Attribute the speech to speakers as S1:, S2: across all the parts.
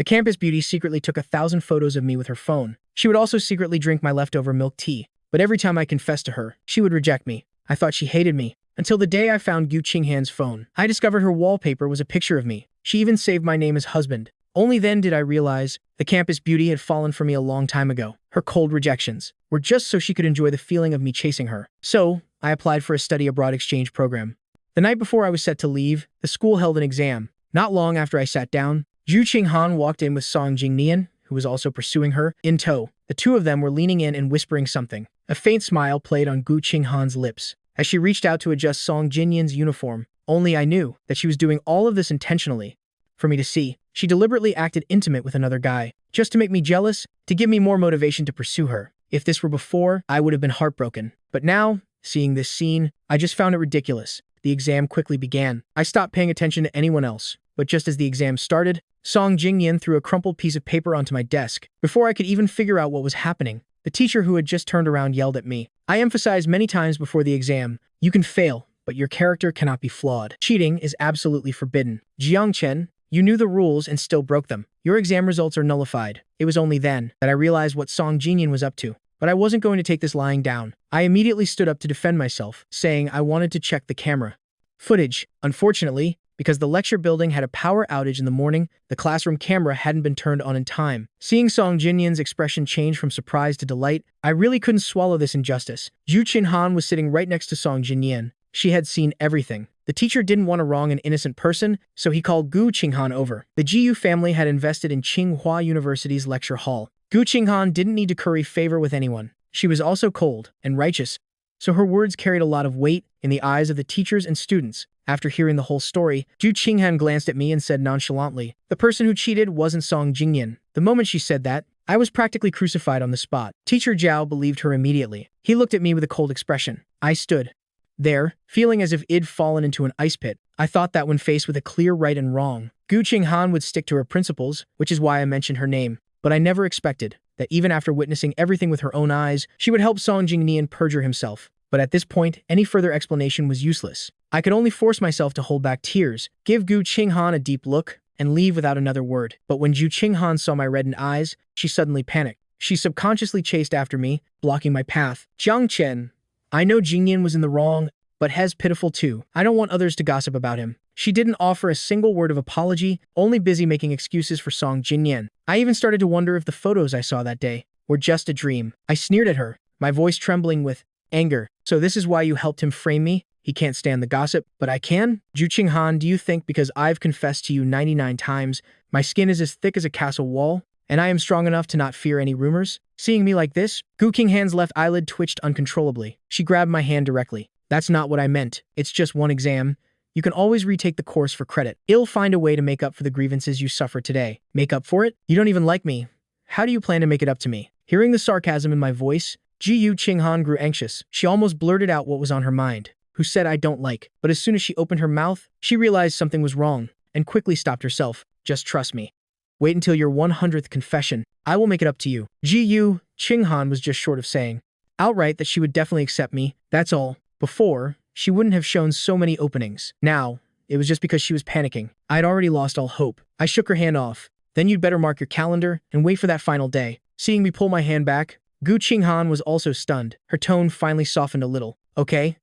S1: The campus beauty secretly took 1,000 photos of me with her phone. She would also secretly drink my leftover milk tea, but every time I confessed to her, she would reject me. I thought she hated me, until the day I found Qinghan's phone. I discovered her wallpaper was a picture of me. She even saved my name as husband. Only then did I realize the campus beauty had fallen for me a long time ago. Her cold rejections were just so she could enjoy the feeling of me chasing her. So, I applied for a study abroad exchange program. The night before I was set to leave, the school held an exam. Not long after I sat down, Qinghan walked in with Song Jingnian, who was also pursuing her, in tow. The two of them were leaning in and whispering something. A faint smile played on Qinghan's lips as she reached out to adjust Song Jingnian's uniform. Only I knew that she was doing all of this intentionally. For me to see, she deliberately acted intimate with another guy, just to make me jealous, to give me more motivation to pursue her. If this were before, I would have been heartbroken. But now, seeing this scene, I just found it ridiculous. The exam quickly began. I stopped paying attention to anyone else, but just as the exam started, Song Jingnian threw a crumpled piece of paper onto my desk. Before I could even figure out what was happening, the teacher who had just turned around yelled at me. I emphasized many times before the exam, you can fail, but your character cannot be flawed. Cheating is absolutely forbidden. Jiangchen, you knew the rules and still broke them. Your exam results are nullified. It was only then that I realized what Song Jingnian was up to. But I wasn't going to take this lying down. I immediately stood up to defend myself, saying I wanted to check the camera footage. Unfortunately, because the lecture building had a power outage in the morning, the classroom camera hadn't been turned on in time. Seeing Song Jingnian's expression change from surprise to delight, I really couldn't swallow this injustice. Qinghan was sitting right next to Song Jingnian. She had seen everything. The teacher didn't want to wrong an innocent person, so he called Qinghan over. The Jiu family had invested in Tsinghua University's lecture hall. Qinghan didn't need to curry favor with anyone. She was also cold and righteous, so her words carried a lot of weight in the eyes of the teachers and students. After hearing the whole story, Qinghan glanced at me and said nonchalantly, the person who cheated wasn't Song Jingnian. The moment she said that, I was practically crucified on the spot. Teacher Zhao believed her immediately. He looked at me with a cold expression. I stood there, feeling as if I'd fallen into an ice pit. I thought that when faced with a clear right and wrong, Qinghan would stick to her principles, which is why I mentioned her name. But I never expected that even after witnessing everything with her own eyes, she would help Song Jingnian perjure himself. But at this point, any further explanation was useless. I could only force myself to hold back tears, give Qinghan a deep look, and leave without another word. But when Qinghan saw my reddened eyes, she suddenly panicked. She subconsciously chased after me, blocking my path. Jiangchen, I know Jingnian was in the wrong, but He's pitiful too. I don't want others to gossip about him. She didn't offer a single word of apology, only busy making excuses for Song Jingnian. I even started to wonder if the photos I saw that day were just a dream. I sneered at her, my voice trembling with anger. So this is why you helped him frame me? He can't stand the gossip, but I can? Qinghan, do you think because I've confessed to you 99 times, my skin is as thick as a castle wall, and I am strong enough to not fear any rumors? Seeing me like this, Qinghan's left eyelid twitched uncontrollably. She grabbed my hand directly. That's not what I meant. It's just one exam. You can always retake the course for credit. I'll find a way to make up for the grievances you suffered today. Make up for it? You don't even like me. How do you plan to make it up to me? Hearing the sarcasm in my voice, Qinghan grew anxious. She almost blurted out what was on her mind. Who said I don't like? But as soon as she opened her mouth, she realized something was wrong and quickly stopped herself. Just trust me. Wait until your 100th confession. I will make it up to you. Qinghan was just short of saying outright that she would definitely accept me. That's all. Before, she wouldn't have shown so many openings. Now, it was just because she was panicking. I'd already lost all hope. I shook her hand off. Then you'd better mark your calendar and wait for that final day. Seeing me pull my hand back, Qinghan was also stunned. Her tone finally softened a little. Okay?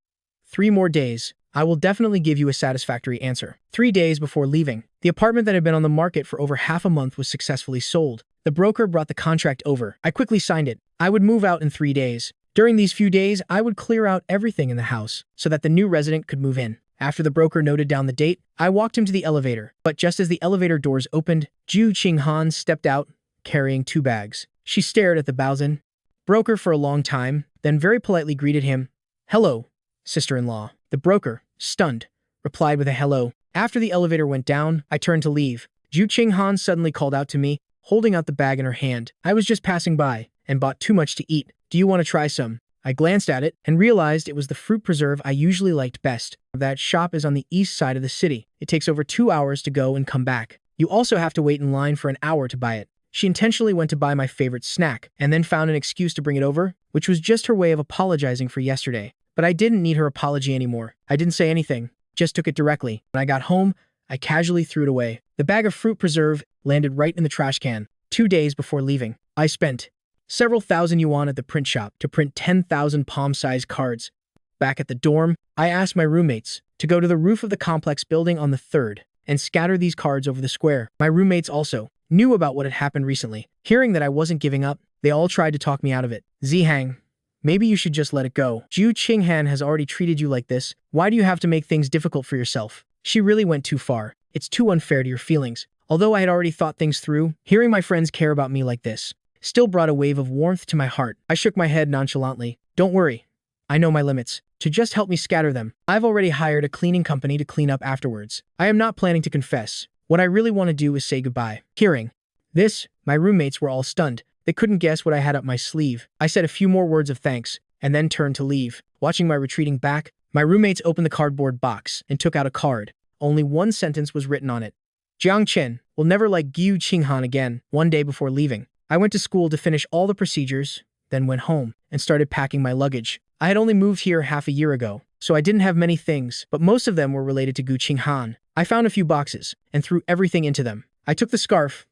S1: 3 more days. I will definitely give you a satisfactory answer. 3 days before leaving, the apartment that had been on the market for over half a month was successfully sold. The broker brought the contract over. I quickly signed it. I would move out in 3 days. During these few days, I would clear out everything in the house so that the new resident could move in. After the broker noted down the date, I walked him to the elevator. But just as the elevator doors opened, Qinghan stepped out, carrying 2 bags. She stared at the Baozin broker for a long time, then very politely greeted him. Hello, sister-in-law. The broker, stunned, replied with a hello. After the elevator went down, I turned to leave. Qinghan suddenly called out to me, holding out the bag in her hand. I was just passing by and bought too much to eat. Do you want to try some? I glanced at it and realized it was the fruit preserve I usually liked best. That shop is on the east side of the city. It takes over 2 hours to go and come back. You also have to wait in line for an hour to buy it. She intentionally went to buy my favorite snack and then found an excuse to bring it over, which was just her way of apologizing for yesterday. But I didn't need her apology anymore. I didn't say anything, just took it directly. When I got home, I casually threw it away. The bag of fruit preserve landed right in the trash can. 2 days before leaving, I spent several thousand yuan at the print shop to print 10,000 palm-sized cards. Back at the dorm, I asked my roommates to go to the roof of the complex building on the third and scatter these cards over the square. My roommates also knew about what had happened recently. Hearing that I wasn't giving up, they all tried to talk me out of it. Zihang, maybe you should just let it go. Qinghan has already treated you like this. Why do you have to make things difficult for yourself? She really went too far. It's too unfair to your feelings. Although I had already thought things through, hearing my friends care about me like this still brought a wave of warmth to my heart. I shook my head nonchalantly. Don't worry. I know my limits. To just help me scatter them, I've already hired a cleaning company to clean up afterwards. I am not planning to confess. What I really want to do is say goodbye. Hearing this, my roommates were all stunned. They couldn't guess what I had up my sleeve. I said a few more words of thanks, and then turned to leave. Watching my retreating back, my roommates opened the cardboard box and took out a card. Only one sentence was written on it. Jiang Chen will never like Qinghan again. 1 day before leaving, I went to school to finish all the procedures, then went home and started packing my luggage. I had only moved here half a year ago, so I didn't have many things, but most of them were related to Qinghan. I found a few boxes and threw everything into them. I took the scarf.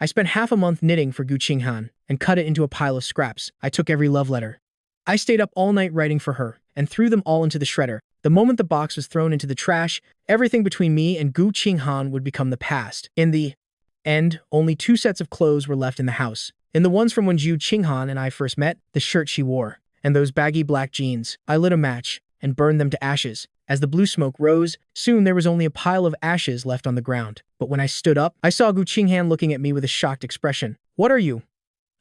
S1: I spent half a month knitting for Qinghan and cut it into a pile of scraps. I took every love letter. I stayed up all night writing for her and threw them all into the shredder. The moment the box was thrown into the trash, everything between me and Qinghan would become the past. In the end, only 2 sets of clothes were left in the house. In the ones from when Qinghan and I first met, the shirt she wore, and those baggy black jeans. I lit a match and burned them to ashes. As the blue smoke rose, soon there was only a pile of ashes left on the ground. But when I stood up, I saw Qinghan looking at me with a shocked expression. What are you?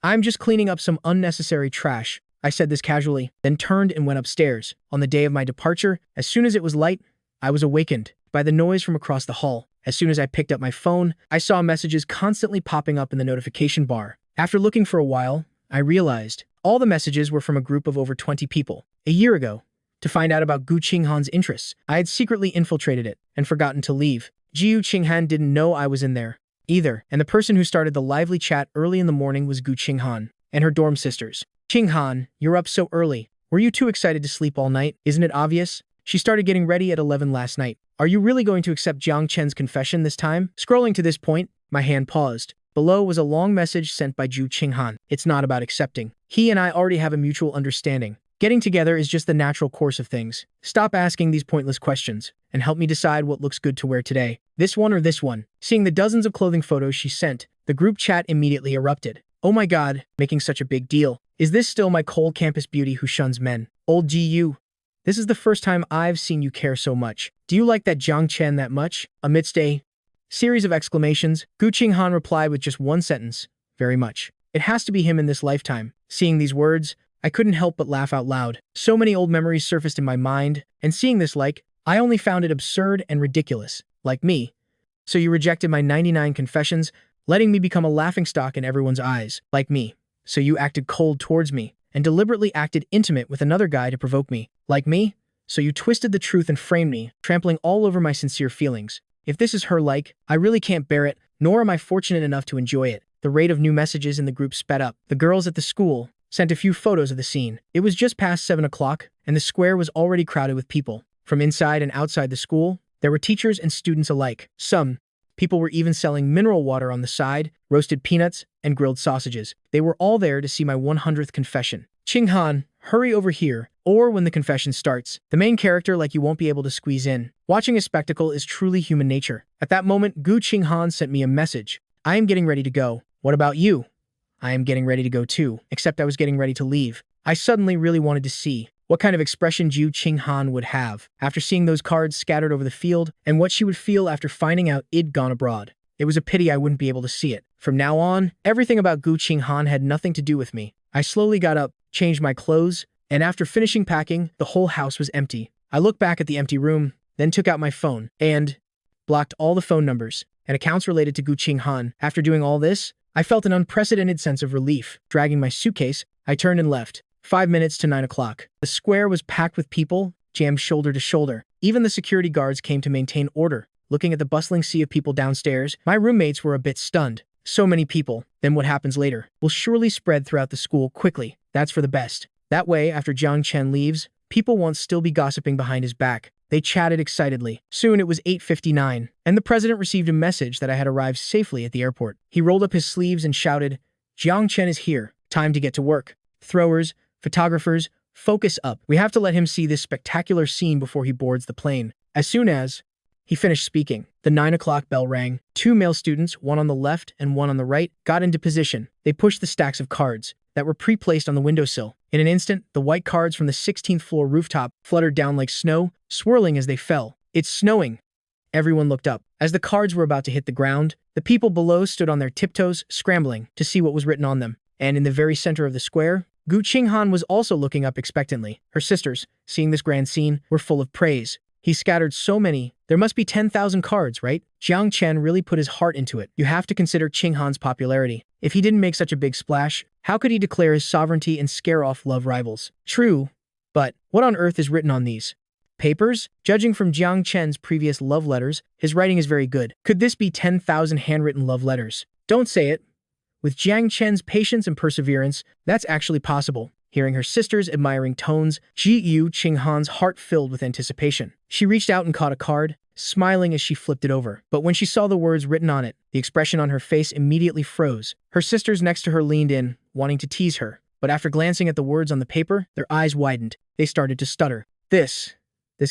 S1: I'm just cleaning up some unnecessary trash. I said this casually, then turned and went upstairs. On the day of my departure, as soon as it was light, I was awakened by the noise from across the hall. As soon as I picked up my phone, I saw messages constantly popping up in the notification bar. After looking for a while, I realized all the messages were from a group of over 20 people. A year ago, to find out about Qinghan's interests, I had secretly infiltrated it and forgotten to leave. Qinghan didn't know I was in there either, and the person who started the lively chat early in the morning was Qinghan and her dorm sisters. Qinghan, you're up so early. Were you too excited to sleep all night? Isn't it obvious? She started getting ready at 11 last night. Are you really going to accept Jiang Chen's confession this time? Scrolling to this point, my hand paused. Below was a long message sent by Qinghan. It's not about accepting. He and I already have a mutual understanding. Getting together is just the natural course of things. Stop asking these pointless questions and help me decide what looks good to wear today. This one or this one? Seeing the dozens of clothing photos she sent, the group chat immediately erupted. Oh my god, making such a big deal. Is this still my cold campus beauty who shuns men? Old GU. This is the first time I've seen you care so much. Do you like that Jiang Chen that much? Amidst a series of exclamations, Qinghan replied with just one sentence. Very much. It has to be him in this lifetime. Seeing these words, I couldn't help but laugh out loud. So many old memories surfaced in my mind, and seeing this I only found it absurd and ridiculous. Like me. So you rejected my 99 confessions, letting me become a laughingstock in everyone's eyes. Like me. So you acted cold towards me, and deliberately acted intimate with another guy to provoke me. Like me. So you twisted the truth and framed me, trampling all over my sincere feelings. If this is her I really can't bear it, nor am I fortunate enough to enjoy it. The rate of new messages in the group sped up. The girls at the school sent a few photos of the scene. It was just past 7 o'clock, and the square was already crowded with people. From inside and outside the school, there were teachers and students alike. Some people were even selling mineral water on the side, roasted peanuts, and grilled sausages. They were all there to see my 100th confession. Qinghan, hurry over here, or when the confession starts, the main character you won't be able to squeeze in. Watching a spectacle is truly human nature. At that moment, Qinghan sent me a message. I am getting ready to go. What about you? I am getting ready to go too, except I was getting ready to leave. I suddenly really wanted to see what kind of expression Qinghan would have after seeing those cards scattered over the field, and what she would feel after finding out I'd gone abroad. It was a pity I wouldn't be able to see it. From now on, everything about Qinghan had nothing to do with me. I slowly got up, changed my clothes, and after finishing packing, the whole house was empty. I looked back at the empty room, then took out my phone, and blocked all the phone numbers and accounts related to Qinghan. After doing all this, I felt an unprecedented sense of relief. Dragging my suitcase, I turned and left. 5 minutes to 9 o'clock. The square was packed with people, jammed shoulder to shoulder. Even the security guards came to maintain order. Looking at the bustling sea of people downstairs, my roommates were a bit stunned. So many people. Then what happens later will surely spread throughout the school quickly. That's for the best. That way, after Jiang Chen leaves, people won't still be gossiping behind his back. They chatted excitedly. Soon it was 8:59, and the president received a message that I had arrived safely at the airport. He rolled up his sleeves and shouted, "Jiang Chen is here. Time to get to work. Throwers, photographers, focus up. We have to let him see this spectacular scene before he boards the plane." As soon as he finished speaking, the 9 o'clock bell rang. Two male students, one on the left and one on the right, got into position. They pushed the stacks of cards that were pre-placed on the windowsill. In an instant, the white cards from the 16th floor rooftop fluttered down like snow, swirling as they fell. "It's snowing." Everyone looked up. As the cards were about to hit the ground, the people below stood on their tiptoes, scrambling to see what was written on them. And in the very center of the square, Qinghan was also looking up expectantly. Her sisters, seeing this grand scene, were full of praise. "He scattered so many. There must be 10,000 cards, right?" Jiang Chen really put his heart into it. You have to consider Qinghan's popularity. If he didn't make such a big splash, how could he declare his sovereignty and scare off love rivals? True, but what on earth is written on these papers? Judging from Jiang Chen's previous love letters, his writing is very good. Could this be 10,000 handwritten love letters? Don't say it. With Jiang Chen's patience and perseverance, that's actually possible. Hearing her sister's admiring tones, Qinghan's heart filled with anticipation. She reached out and caught a card, smiling as she flipped it over. But when she saw the words written on it, the expression on her face immediately froze. Her sisters next to her leaned in, wanting to tease her. But after glancing at the words on the paper, their eyes widened. They started to stutter. This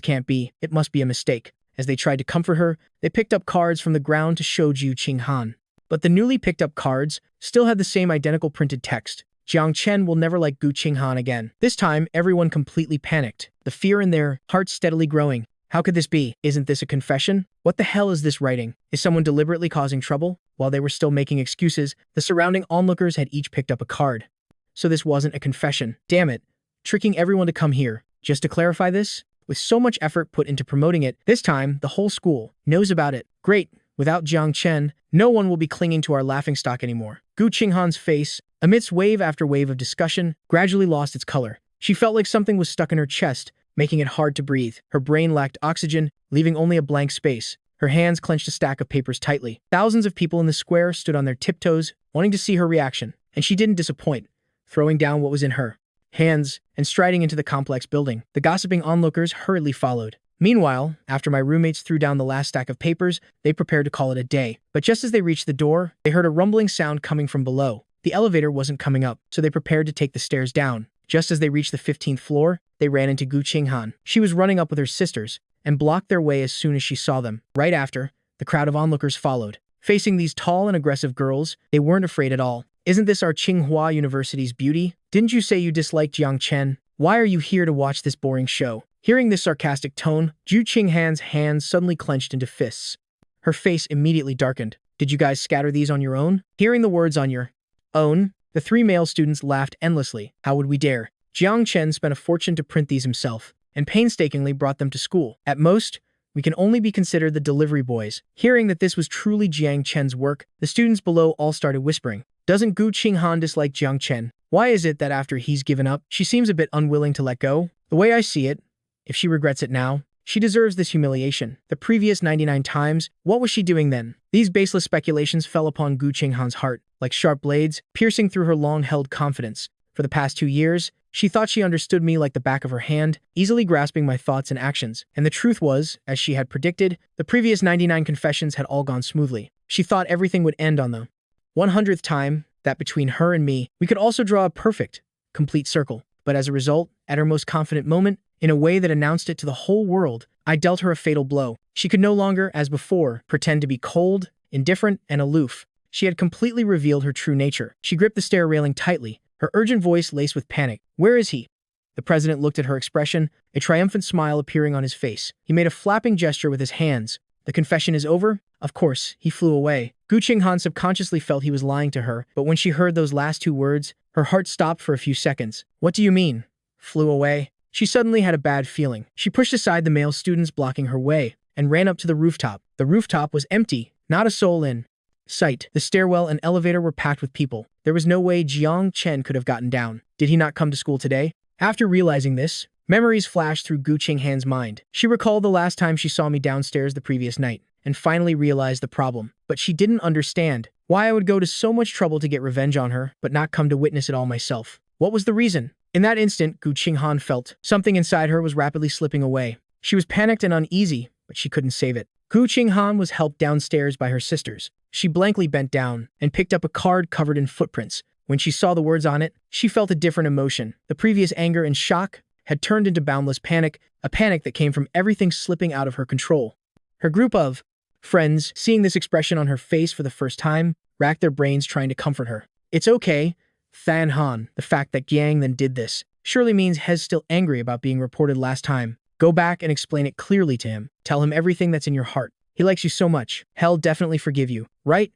S1: can't be. It must be a mistake." As they tried to comfort her, they picked up cards from the ground to show Qinghan. But the newly picked up cards still had the same identical printed text. "Jiang Chen will never like Qinghan again." This time, everyone completely panicked, the fear in their hearts steadily growing. How could this be? Isn't this a confession? What the hell is this writing? Is someone deliberately causing trouble? While they were still making excuses, the surrounding onlookers had each picked up a card. So this wasn't a confession. Damn it. Tricking everyone to come here. Just to clarify this, with so much effort put into promoting it, this time, the whole school knows about it. Great. Without Jiang Chen, no one will be clinging to our laughingstock anymore. Qinghan's face, amidst wave after wave of discussion, gradually lost its color. She felt like something was stuck in her chest, making it hard to breathe. Her brain lacked oxygen, leaving only a blank space. Her hands clenched a stack of papers tightly. Thousands of people in the square stood on their tiptoes, wanting to see her reaction, and she didn't disappoint, throwing down what was in her hands and striding into the complex building. The gossiping onlookers hurriedly followed. Meanwhile, after my roommates threw down the last stack of papers, they prepared to call it a day. But just as they reached the door, they heard a rumbling sound coming from below. The elevator wasn't coming up, so they prepared to take the stairs down. Just as they reached the 15th floor, they ran into Qinghan. She was running up with her sisters and blocked their way as soon as she saw them. Right after, the crowd of onlookers followed. Facing these tall and aggressive girls, they weren't afraid at all. "Isn't this our Tsinghua University's beauty? Didn't you say you disliked Jiang Chen? Why are you here to watch this boring show?" Hearing this sarcastic tone, Qinghan's hands suddenly clenched into fists. Her face immediately darkened. "Did you guys scatter these on your own?" Hearing the words "on your own," the three male students laughed endlessly. How would we dare? Jiang Chen spent a fortune to print these himself, and painstakingly brought them to school. At most, we can only be considered the delivery boys. Hearing that this was truly Jiang Chen's work, the students below all started whispering. Doesn't Qinghan dislike Jiang Chen? Why is it that after he's given up, she seems a bit unwilling to let go? The way I see it, if she regrets it now, she deserves this humiliation. The previous 99 times, what was she doing then? These baseless speculations fell upon Qinghan's heart, like sharp blades, piercing through her long-held confidence. For the past 2 years, she thought she understood me like the back of her hand, easily grasping my thoughts and actions. And the truth was, as she had predicted, the previous 99 confessions had all gone smoothly. She thought everything would end on the 100th time, that between her and me, we could also draw a perfect, complete circle. But as a result, at her most confident moment, in a way that announced it to the whole world, I dealt her a fatal blow. She could no longer, as before, pretend to be cold, indifferent, and aloof. She had completely revealed her true nature. She gripped the stair railing tightly, her urgent voice laced with panic. "Where is he?" The president looked at her expression, a triumphant smile appearing on his face. He made a flapping gesture with his hands. "The confession is over?" Of course, he flew away. Qinghan subconsciously felt he was lying to her, but when she heard those last 2 words, her heart stopped for a few seconds. "What do you mean? Flew away?" She suddenly had a bad feeling. She pushed aside the male students blocking her way and ran up to the rooftop. The rooftop was empty, not a soul in sight. The stairwell and elevator were packed with people. There was no way Jiang Chen could have gotten down. Did he not come to school today? After realizing this, memories flashed through Qinghan's mind. She recalled the last time she saw me downstairs the previous night, and finally realized the problem. But she didn't understand why I would go to so much trouble to get revenge on her, but not come to witness it all myself. What was the reason? In that instant, Qinghan felt something inside her was rapidly slipping away. She was panicked and uneasy, but she couldn't save it. Qinghan was helped downstairs by her sisters. She blankly bent down and picked up a card covered in footprints. When she saw the words on it, she felt a different emotion. The previous anger and shock had turned into boundless panic, a panic that came from everything slipping out of her control. Her group of friends, seeing this expression on her face for the first time, racked their brains trying to comfort her. It's okay, Than Han. The fact that Yang then did this surely means He's still angry about being reported last time. Go back and explain it clearly to him. Tell him everything that's in your heart. He likes you so much. He'll definitely forgive you. Right?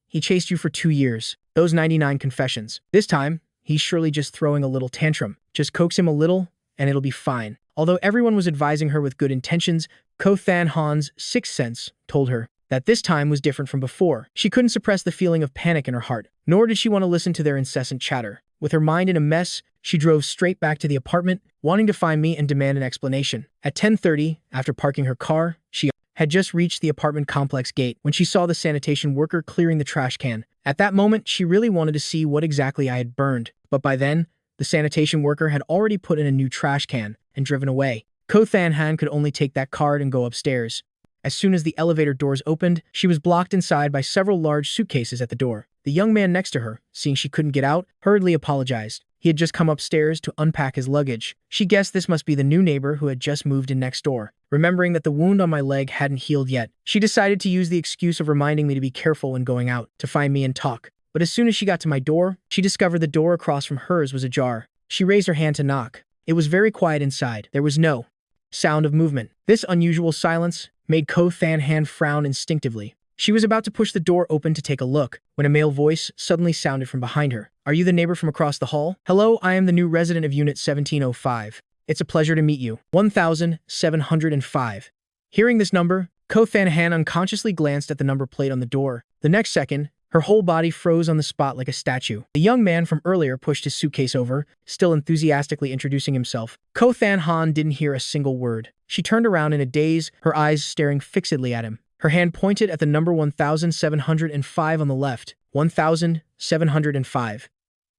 S1: He chased you for 2 years. Those 99 confessions. This time, he's surely just throwing a little tantrum. Just coax him a little, and it'll be fine. Although everyone was advising her with good intentions, Ko Than Han's sixth sense told her that this time was different from before. She couldn't suppress the feeling of panic in her heart, nor did she want to listen to their incessant chatter. With her mind in a mess, she drove straight back to the apartment, wanting to find me and demand an explanation. At 10:30, after parking her car, she had just reached the apartment complex gate when she saw the sanitation worker clearing the trash can. At that moment, she really wanted to see what exactly I had burned, but by then, the sanitation worker had already put in a new trash can and driven away. Ko Than Han could only take that card and go upstairs. As soon as the elevator doors opened, she was blocked inside by several large suitcases at the door. The young man next to her, seeing she couldn't get out, hurriedly apologized. He had just come upstairs to unpack his luggage. She guessed this must be the new neighbor who had just moved in next door. Remembering that the wound on my leg hadn't healed yet, she decided to use the excuse of reminding me to be careful when going out, to find me and talk. But as soon as she got to my door, she discovered the door across from hers was ajar. She raised her hand to knock. It was very quiet inside. There was no sound of movement. This unusual silence made Ko Than Han frown instinctively. She was about to push the door open to take a look, when a male voice suddenly sounded from behind her. Are you the neighbor from across the hall? Hello, I am the new resident of Unit 1705. It's a pleasure to meet you. 1705. Hearing this number, Ko Than Han unconsciously glanced at the number plate on the door. The next second, her whole body froze on the spot like a statue. The young man from earlier pushed his suitcase over, still enthusiastically introducing himself. Ko Than Han didn't hear a single word. She turned around in a daze, her eyes staring fixedly at him. Her hand pointed at the number 1705 on the left. 1705.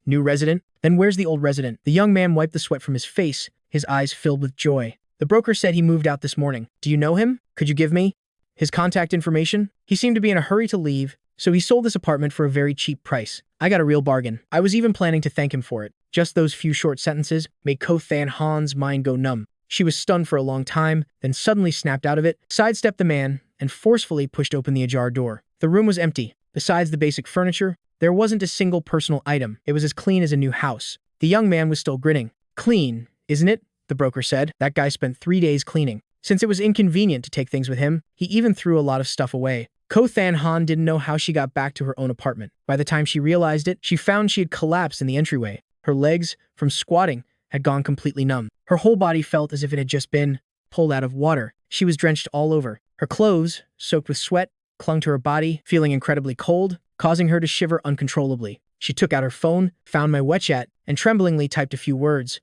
S1: New resident? Then where's the old resident? The young man wiped the sweat from his face, his eyes filled with joy. The broker said he moved out this morning. Do you know him? Could you give me his contact information? He seemed to be in a hurry to leave, so he sold this apartment for a very cheap price. I got a real bargain. I was even planning to thank him for it. Just those few short sentences made Ko Than Han's mind go numb. She was stunned for a long time, then suddenly snapped out of it, sidestepped the man, and forcefully pushed open the ajar door. The room was empty. Besides the basic furniture, there wasn't a single personal item. It was as clean as a new house. The young man was still grinning. Clean, isn't it? The broker said. That guy spent 3 days cleaning. Since it was inconvenient to take things with him, he even threw a lot of stuff away. Ko Than Han didn't know how she got back to her own apartment. By the time she realized it, she found she had collapsed in the entryway. Her legs, from squatting, had gone completely numb. Her whole body felt as if it had just been pulled out of water. She was drenched all over. Her clothes, soaked with sweat, clung to her body, feeling incredibly cold, causing her to shiver uncontrollably. She took out her phone, found my WeChat, and tremblingly typed a few words.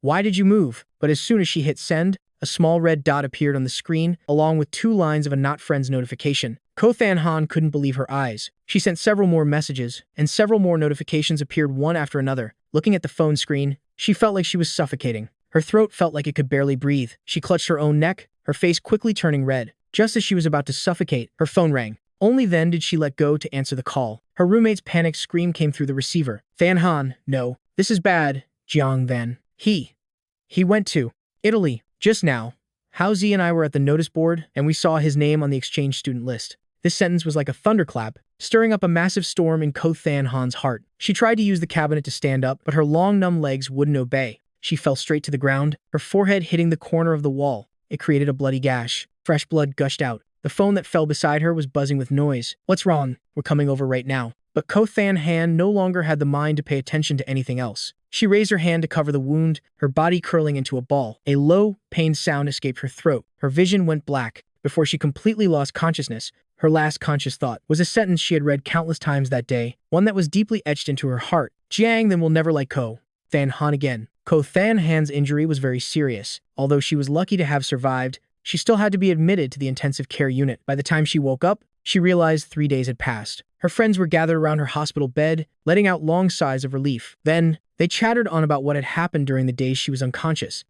S1: Why did you move? But as soon as she hit send, a small red dot appeared on the screen, along with 2 lines of a not friends notification. Ko Than Han couldn't believe her eyes. She sent several more messages, and several more notifications appeared one after another. Looking at the phone screen, she felt like she was suffocating. Her throat felt like it could barely breathe. She clutched her own neck, her face quickly turning red. Just as she was about to suffocate, her phone rang. Only then did she let go to answer the call. Her roommate's panicked scream came through the receiver. Than Han, no. This is bad. Jiang Van. He went to Italy. Just now. Haozi and I were at the notice board, and we saw his name on the exchange student list. This sentence was like a thunderclap, stirring up a massive storm in Ko Than Han's heart. She tried to use the cabinet to stand up, but her long, numb legs wouldn't obey. She fell straight to the ground, her forehead hitting the corner of the wall. It created a bloody gash. Fresh blood gushed out. The phone that fell beside her was buzzing with noise. What's wrong? We're coming over right now. But Ko Than Han no longer had the mind to pay attention to anything else. She raised her hand to cover the wound, her body curling into a ball. A low, pained sound escaped her throat. Her vision went black. Before she completely lost consciousness, her last conscious thought was a sentence she had read countless times that day, one that was deeply etched into her heart. Jiang then will never like Ko Than Han again. Ko Than Han's injury was very serious. Although she was lucky to have survived, she still had to be admitted to the intensive care unit. By the time she woke up, she realized 3 days had passed. Her friends were gathered around her hospital bed, letting out long sighs of relief. Then, they chattered on about what had happened during the days she was unconscious.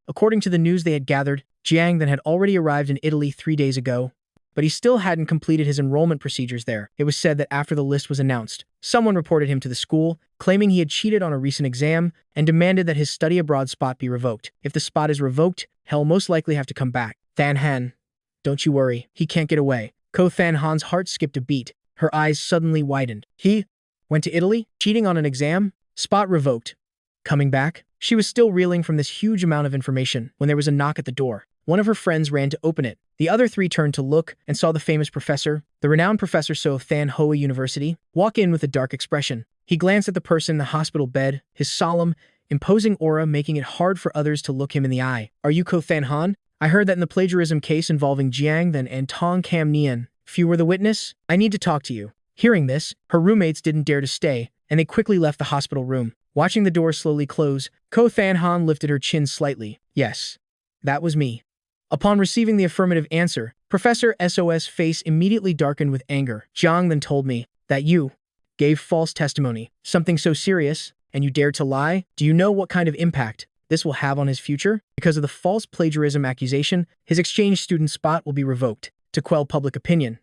S1: According to the news they had gathered, Jiang then had already arrived in Italy 3 days ago, but he still hadn't completed his enrollment procedures there. It was said that after the list was announced, someone reported him to the school, claiming he had cheated on a recent exam and demanded that his study abroad spot be revoked. If the spot is revoked, he'll most likely have to come back. Qinghan, don't you worry, he can't get away. Qinghan's heart skipped a beat. Her eyes suddenly widened. He went to Italy, cheating on an exam, spot revoked. Coming back? She was still reeling from this huge amount of information when there was a knock at the door. One of her friends ran to open it. The other three turned to look and saw the famous professor, the renowned Professor So of Manhwa University, walk in with a dark expression. He glanced at the person in the hospital bed, his solemn, imposing aura making it hard for others to look him in the eye. Are you Qinghan? I heard that in the plagiarism case involving Jiang then and Tong Cam Nian, if you were the witness, I need to talk to you. Hearing this, her roommates didn't dare to stay, and they quickly left the hospital room. Watching the door slowly close, Qinghan lifted her chin slightly. Yes, that was me. Upon receiving the affirmative answer, Professor SO's face immediately darkened with anger. Jiang then told me that you gave false testimony, something so serious, and you dared to lie? Do you know what kind of impact this will have on his future? Because of the false plagiarism accusation, his exchange student spot will be revoked. To quell public opinion,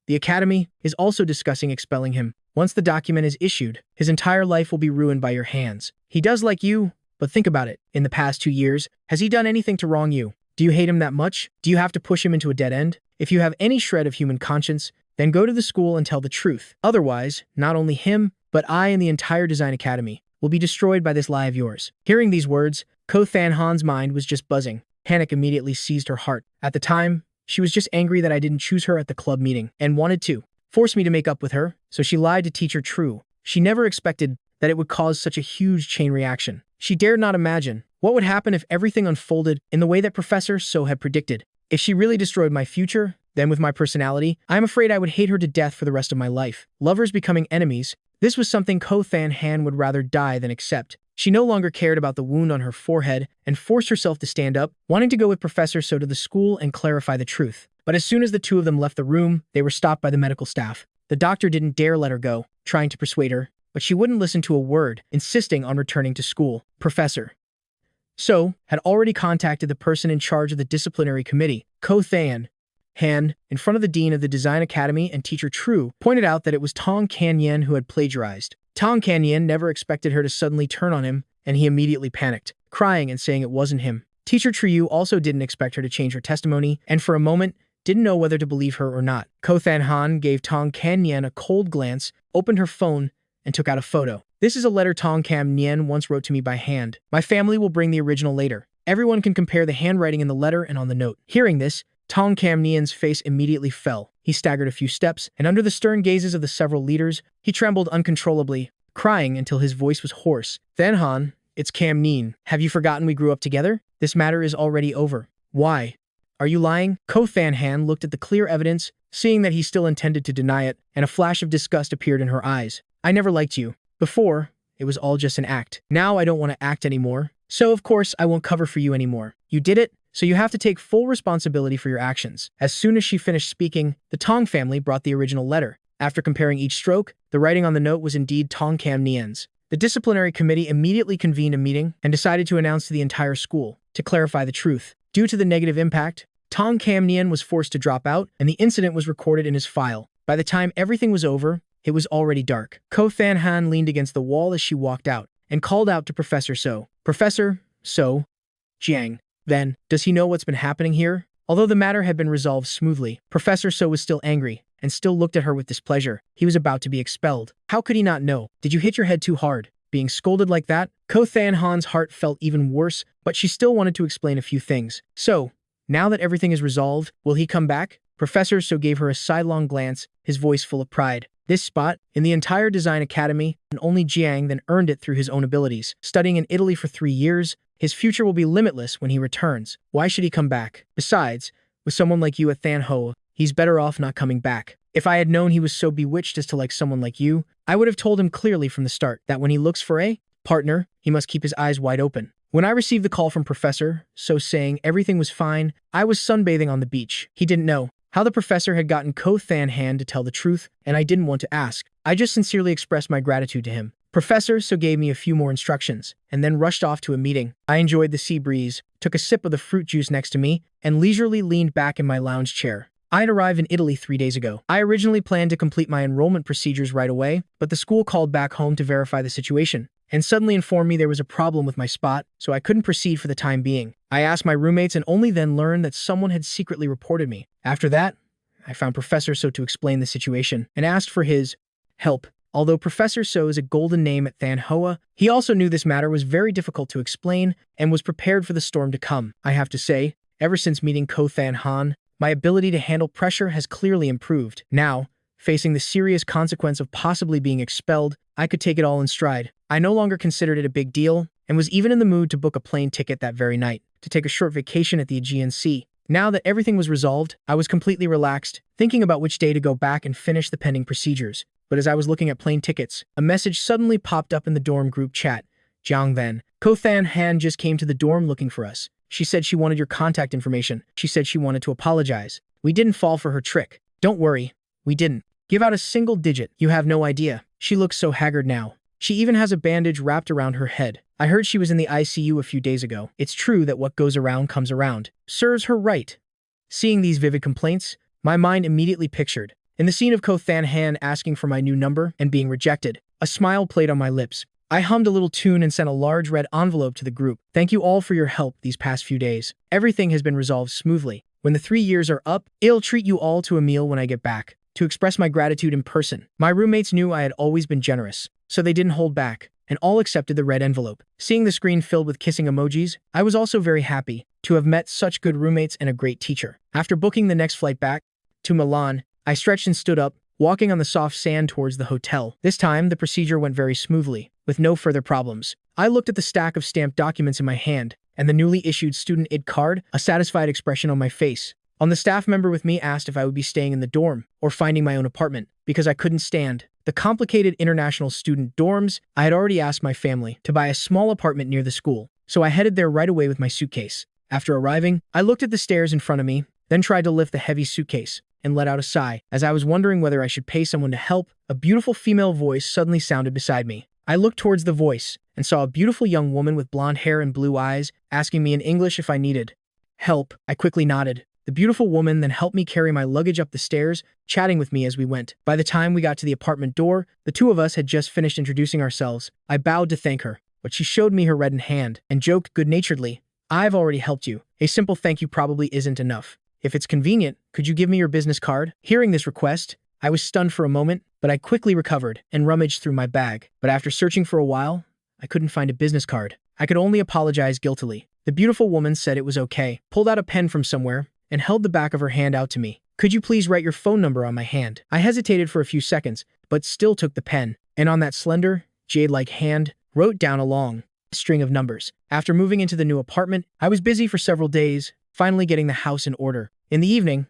S1: the Academy is also discussing expelling him. Once the document is issued, his entire life will be ruined by your hands. He does like you, but think about it. In the past 2 years, has he done anything to wrong you? Do you hate him that much? Do you have to push him into a dead end? If you have any shred of human conscience, then go to the school and tell the truth. Otherwise, not only him, but I and the entire Design Academy will be destroyed by this lie of yours. Hearing these words, Qinghan's mind was just buzzing. Panic immediately seized her heart. At the time, she was just angry that I didn't choose her at the club meeting and wanted to force me to make up with her, so she lied to teach her true. She never expected that it would cause such a huge chain reaction. She dared not imagine what would happen if everything unfolded in the way that Professor So had predicted. If she really destroyed my future, then with my personality, I'm afraid I would hate her to death for the rest of my life. Lovers becoming enemies, this was something Qinghan would rather die than accept. She no longer cared about the wound on her forehead and forced herself to stand up, wanting to go with Professor So to the school and clarify the truth. But as soon as the two of them left the room, they were stopped by the medical staff. The doctor didn't dare let her go, trying to persuade her, but she wouldn't listen to a word, insisting on returning to school. Professor So had already contacted the person in charge of the disciplinary committee. Qinghan, in front of the dean of the Design Academy and teacher True, pointed out that it was Tong Canyan who had plagiarized. Tong Canyan never expected her to suddenly turn on him, and he immediately panicked, crying and saying it wasn't him. Teacher Triyu also didn't expect her to change her testimony, and for a moment, didn't know whether to believe her or not. Qinghan gave Tong Canyan a cold glance, opened her phone, and took out a photo. This is a letter Tong Cam Nian once wrote to me by hand. My family will bring the original later. Everyone can compare the handwriting in the letter and on the note. Hearing this, Tong Cam Nian's face immediately fell. He staggered a few steps, and under the stern gazes of the several leaders, he trembled uncontrollably, crying until his voice was hoarse. Qinghan, it's Cam Nian. Have you forgotten we grew up together? This matter is already over. Why? Are you lying? Qinghan looked at the clear evidence, seeing that he still intended to deny it, and a flash of disgust appeared in her eyes. I never liked you. Before, it was all just an act. Now I don't want to act anymore. So of course I won't cover for you anymore. You did it, so you have to take full responsibility for your actions. As soon as she finished speaking, the Tong family brought the original letter. After comparing each stroke, the writing on the note was indeed Tong Cam Nian's. The disciplinary committee immediately convened a meeting and decided to announce to the entire school to clarify the truth. Due to the negative impact, Tong Cam Nian was forced to drop out, and the incident was recorded in his file. By the time everything was over, it was already dark. Qinghan leaned against the wall as she walked out and called out to Professor So. Professor So, Jiang. Then, does he know what's been happening here? Although the matter had been resolved smoothly, Professor So was still angry and still looked at her with displeasure. He was about to be expelled. How could he not know? Did you hit your head too hard? Being scolded like that? Qinghan's heart felt even worse, but she still wanted to explain a few things. So, now that everything is resolved, will he come back? Professor So gave her a sidelong glance, his voice full of pride. This spot, in the entire Design Academy, and only Jiang then earned it through his own abilities. Studying in Italy for 3 years, his future will be limitless when he returns. Why should he come back? Besides, with someone like you at Manhwa, he's better off not coming back. If I had known he was so bewitched as to like someone like you, I would have told him clearly from the start that when he looks for a partner, he must keep his eyes wide open. When I received the call from Professor So saying everything was fine, I was sunbathing on the beach. He didn't know how the professor had gotten Qinghan to tell the truth, and I didn't want to ask. I just sincerely expressed my gratitude to him. Professor so gave me a few more instructions, and then rushed off to a meeting. I enjoyed the sea breeze, took a sip of the fruit juice next to me, and leisurely leaned back in my lounge chair. I had arrived in Italy 3 days ago. I originally planned to complete my enrollment procedures right away, but the school called back home to verify the situation, and suddenly informed me there was a problem with my spot, so I couldn't proceed for the time being. I asked my roommates and only then learned that someone had secretly reported me. After that, I found Professor So to explain the situation, and asked for his help. Although Professor So is a golden name at manhwa, he also knew this matter was very difficult to explain and was prepared for the storm to come. I have to say, ever since meeting Qinghan, my ability to handle pressure has clearly improved. Now, facing the serious consequence of possibly being expelled, I could take it all in stride. I no longer considered it a big deal, and was even in the mood to book a plane ticket that very night, to take a short vacation at the Aegean Sea. Now that everything was resolved, I was completely relaxed, thinking about which day to go back and finish the pending procedures. But as I was looking at plane tickets, a message suddenly popped up in the dorm group chat. Jiangvan, Qinghan just came to the dorm looking for us. She said she wanted your contact information. She said she wanted to apologize. We didn't fall for her trick. Don't worry, we didn't. Give out a single digit. You have no idea. She looks so haggard now. She even has a bandage wrapped around her head. I heard she was in the ICU a few days ago. It's true that what goes around comes around. Serves her right. Seeing these vivid complaints, my mind immediately pictured in the scene of Qinghan asking for my new number and being rejected. A smile played on my lips. I hummed a little tune and sent a large red envelope to the group. Thank you all for your help these past few days. Everything has been resolved smoothly. When the 3 years are up, I'll treat you all to a meal when I get back, to express my gratitude in person. My roommates knew I had always been generous, so they didn't hold back, and all accepted the red envelope. Seeing the screen filled with kissing emojis, I was also very happy to have met such good roommates and a great teacher. After booking the next flight back to Milan, I stretched and stood up, walking on the soft sand towards the hotel. This time, the procedure went very smoothly, with no further problems. I looked at the stack of stamped documents in my hand, and the newly issued student ID card, a satisfied expression on my face. The staff member with me asked if I would be staying in the dorm or finding my own apartment, because I couldn't stand the complicated international student dorms. I had already asked my family to buy a small apartment near the school, so I headed there right away with my suitcase. After arriving, I looked at the stairs in front of me, then tried to lift the heavy suitcase, and let out a sigh. As I was wondering whether I should pay someone to help, a beautiful female voice suddenly sounded beside me. I looked towards the voice and saw a beautiful young woman with blonde hair and blue eyes, asking me in English if I needed help. I quickly nodded. The beautiful woman then helped me carry my luggage up the stairs, chatting with me as we went. By the time we got to the apartment door, the two of us had just finished introducing ourselves. I bowed to thank her, but she showed me her reddened hand and joked good-naturedly, "I've already helped you. A simple thank you probably isn't enough. If it's convenient, could you give me your business card?" Hearing this request, I was stunned for a moment, but I quickly recovered and rummaged through my bag. But after searching for a while, I couldn't find a business card. I could only apologize guiltily. The beautiful woman said it was okay, pulled out a pen from somewhere, and held the back of her hand out to me. "Could you please write your phone number on my hand?" I hesitated for a few seconds, but still took the pen, and on that slender, jade-like hand, wrote down a long string of numbers. After moving into the new apartment, I was busy for several days, finally getting the house in order. In the evening,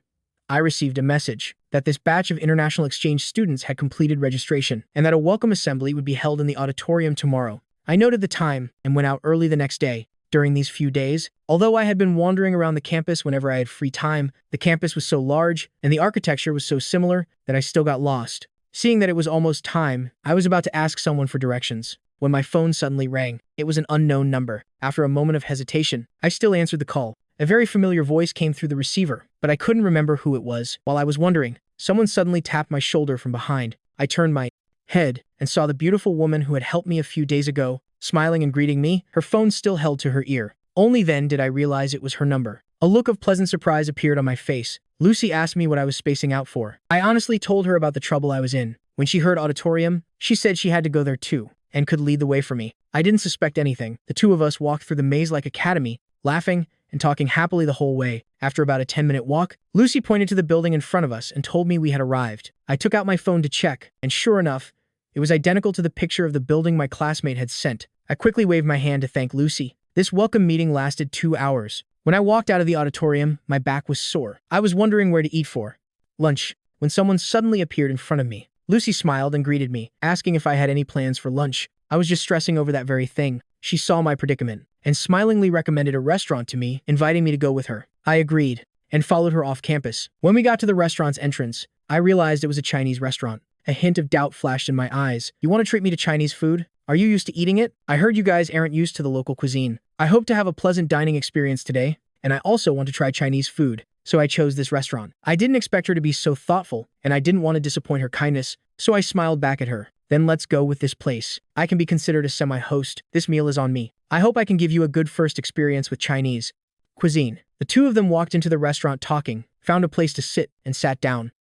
S1: I received a message that this batch of international exchange students had completed registration, and that a welcome assembly would be held in the auditorium tomorrow. I noted the time and went out early the next day. During these few days, although I had been wandering around the campus whenever I had free time, the campus was so large and the architecture was so similar that I still got lost. Seeing that it was almost time, I was about to ask someone for directions when my phone suddenly rang. It was an unknown number. After a moment of hesitation, I still answered the call. A very familiar voice came through the receiver, but I couldn't remember who it was. While I was wondering, someone suddenly tapped my shoulder from behind. I turned my head and saw the beautiful woman who had helped me a few days ago, smiling and greeting me, her phone still held to her ear. Only then did I realize it was her number. A look of pleasant surprise appeared on my face. Lucy asked me what I was spacing out for. I honestly told her about the trouble I was in. When she heard auditorium, she said she had to go there too, and could lead the way for me. I didn't suspect anything. The two of us walked through the maze-like academy, laughing and talking happily the whole way. After about a 10-minute walk, Lucy pointed to the building in front of us and told me we had arrived. I took out my phone to check, and sure enough, it was identical to the picture of the building my classmate had sent. I quickly waved my hand to thank Lucy. This welcome meeting lasted 2 hours. When I walked out of the auditorium, my back was sore. I was wondering where to eat for lunch when someone suddenly appeared in front of me. Lucy smiled and greeted me, asking if I had any plans for lunch. I was just stressing over that very thing. She saw my predicament and smilingly recommended a restaurant to me, inviting me to go with her. I agreed and followed her off campus. When we got to the restaurant's entrance, I realized it was a Chinese restaurant. A hint of doubt flashed in my eyes. You want to treat me to Chinese food? Are you used to eating it? I heard you guys aren't used to the local cuisine. I hope to have a pleasant dining experience today, and I also want to try Chinese food, so I chose this restaurant. I didn't expect her to be so thoughtful, and I didn't want to disappoint her kindness, so I smiled back at her. Then let's go with this place. I can be considered a semi-host. This meal is on me. I hope I can give you a good first experience with Chinese cuisine. The two of them walked into the restaurant talking, found a place to sit, and sat down.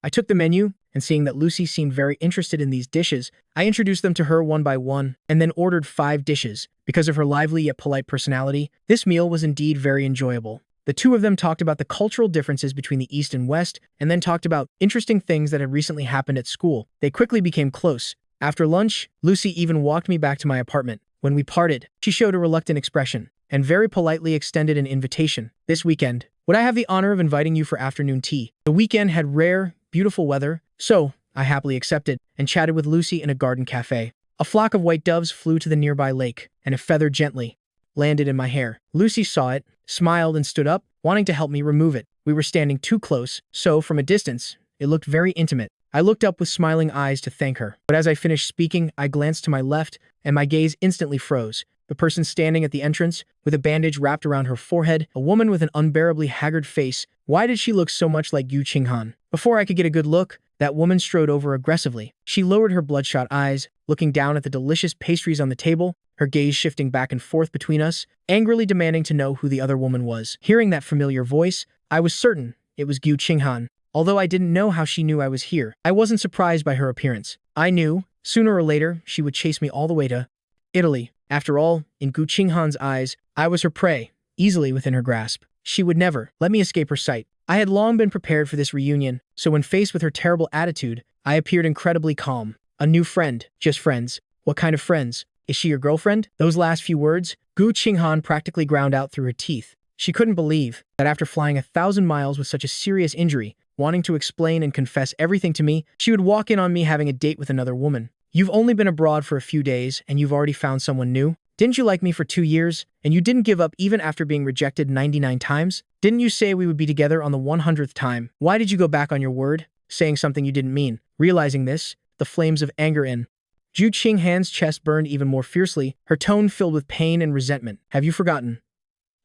S1: I took the menu, and seeing that Lucy seemed very interested in these dishes, I introduced them to her one by one, and then ordered 5 dishes. Because of her lively yet polite personality, this meal was indeed very enjoyable. The two of them talked about the cultural differences between the East and West, and then talked about interesting things that had recently happened at school. They quickly became close. After lunch, Lucy even walked me back to my apartment. When we parted, she showed a reluctant expression, and very politely extended an invitation. This weekend, would I have the honor of inviting you for afternoon tea? The weekend had rare, beautiful weather, so I happily accepted and chatted with Lucy in a garden cafe. A flock of white doves flew to the nearby lake, and a feather gently landed in my hair. Lucy saw it, smiled, and stood up, wanting to help me remove it. We were standing too close, so from a distance, it looked very intimate. I looked up with smiling eyes to thank her, but as I finished speaking, I glanced to my left, and my gaze instantly froze. The person standing at the entrance, with a bandage wrapped around her forehead, a woman with an unbearably haggard face. Why did she look so much like Qinghan? Before I could get a good look, that woman strode over aggressively. She lowered her bloodshot eyes, looking down at the delicious pastries on the table, her gaze shifting back and forth between us, angrily demanding to know who the other woman was. Hearing that familiar voice, I was certain it was Qinghan. Although I didn't know how she knew I was here, I wasn't surprised by her appearance. I knew, sooner or later, she would chase me all the way to Italy. After all, in Qinghan's eyes, I was her prey, easily within her grasp. She would never let me escape her sight. I had long been prepared for this reunion, so when faced with her terrible attitude, I appeared incredibly calm. A new friend, just friends. What kind of friends? Is she your girlfriend? Those last few words, Qinghan practically ground out through her teeth. She couldn't believe that after flying 1,000 miles with such a serious injury, wanting to explain and confess everything to me, she would walk in on me having a date with another woman. You've only been abroad for a few days, and you've already found someone new? Didn't you like me for 2 years, and you didn't give up even after being rejected 99 times? Didn't you say we would be together on the 100th time? Why did you go back on your word, saying something you didn't mean? Realizing this, the flames of anger in Qinghan's chest burned even more fiercely, her tone filled with pain and resentment. Have you forgotten?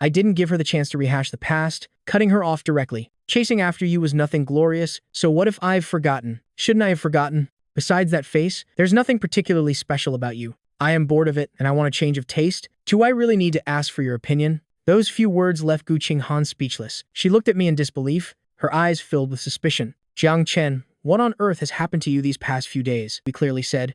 S1: I didn't give her the chance to rehash the past, cutting her off directly. Chasing after you was nothing glorious, so what if I've forgotten? Shouldn't I have forgotten? Besides that face, there's nothing particularly special about you. I am bored of it, and I want a change of taste. Do I really need to ask for your opinion? Those few words left Qinghan speechless. She looked at me in disbelief, her eyes filled with suspicion. Jiang Chen, what on earth has happened to you these past few days? We clearly said.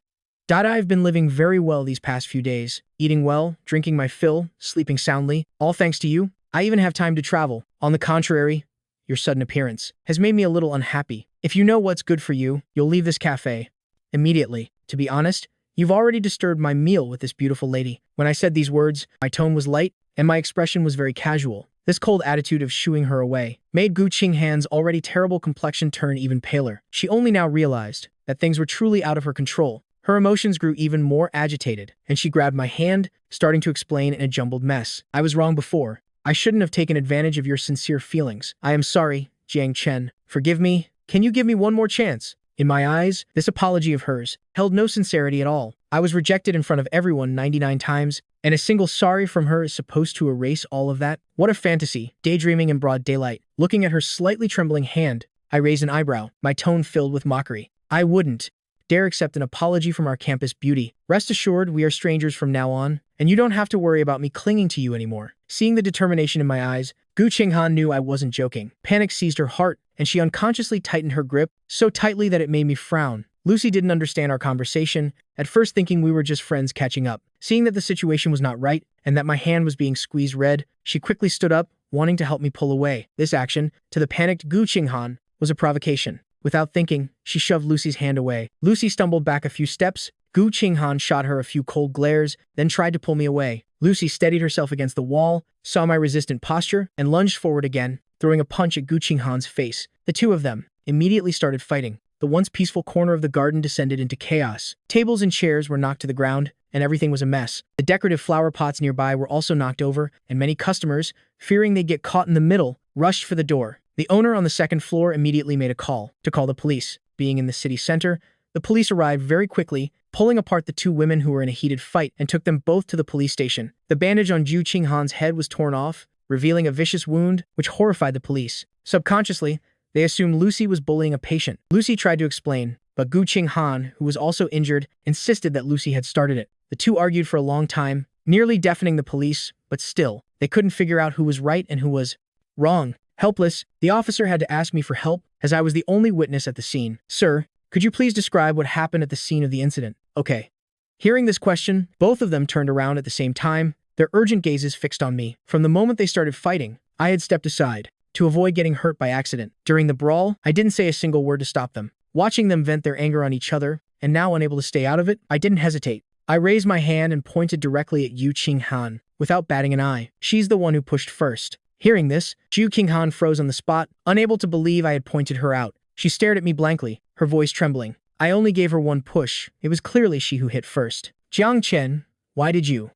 S1: I've been living very well these past few days. Eating well, drinking my fill, sleeping soundly. All thanks to you. I even have time to travel. On the contrary, your sudden appearance has made me a little unhappy. If you know what's good for you, you'll leave this cafe immediately. To be honest, you've already disturbed my meal with this beautiful lady. When I said these words, my tone was light, and my expression was very casual. This cold attitude of shooing her away made Qinghan's already terrible complexion turn even paler. She only now realized that things were truly out of her control. Her emotions grew even more agitated, and she grabbed my hand, starting to explain in a jumbled mess. I was wrong before. I shouldn't have taken advantage of your sincere feelings. I am sorry, Jiang Chen. Forgive me. Can you give me one more chance? In my eyes, this apology of hers held no sincerity at all. I was rejected in front of everyone 99 times, and a single sorry from her is supposed to erase all of that? What a fantasy, daydreaming in broad daylight. Looking at her slightly trembling hand, I raised an eyebrow, my tone filled with mockery. I wouldn't dare accept an apology from our campus beauty. Rest assured, we are strangers from now on, and you don't have to worry about me clinging to you anymore. Seeing the determination in my eyes, Qinghan knew I wasn't joking. Panic seized her heart, and she unconsciously tightened her grip, so tightly that it made me frown. Lucy didn't understand our conversation, at first thinking we were just friends catching up. Seeing that the situation was not right, and that my hand was being squeezed red, she quickly stood up, wanting to help me pull away. This action, to the panicked Qinghan, was a provocation. Without thinking, she shoved Lucy's hand away. Lucy stumbled back a few steps. Qinghan shot her a few cold glares, then tried to pull me away. Lucy steadied herself against the wall, saw my resistant posture, and lunged forward again, throwing a punch at Qinghan's face. The two of them immediately started fighting. The once peaceful corner of the garden descended into chaos. Tables and chairs were knocked to the ground, and everything was a mess. The decorative flower pots nearby were also knocked over, and many customers, fearing they'd get caught in the middle, rushed for the door. The owner on the second floor immediately made a call to call the police. Being in the city center, The police arrived very quickly, pulling apart the two women who were in a heated fight and took them both to the police station. The bandage on Qinghan's head was torn off, revealing a vicious wound, which horrified the police. Subconsciously, they assumed Lucy was bullying a patient. Lucy tried to explain, but Qinghan, who was also injured, insisted that Lucy had started it. The two argued for a long time, nearly deafening the police, but still, they couldn't figure out who was right and who was wrong. Helpless, the officer had to ask me for help, as I was the only witness at the scene. "Sir, could you please describe what happened at the scene of the incident?" "Okay." Hearing this question, both of them turned around at the same time, their urgent gazes fixed on me. From the moment they started fighting, I had stepped aside to avoid getting hurt by accident. During the brawl, I didn't say a single word to stop them. Watching them vent their anger on each other, and now unable to stay out of it, I didn't hesitate. I raised my hand and pointed directly at Qinghan, without batting an eye. She's the one who pushed first. Hearing this, Qinghan froze on the spot, unable to believe I had pointed her out. She stared at me blankly, her voice trembling. I only gave her one push. It was clearly she who hit first. "Jiang Chen, why did you?"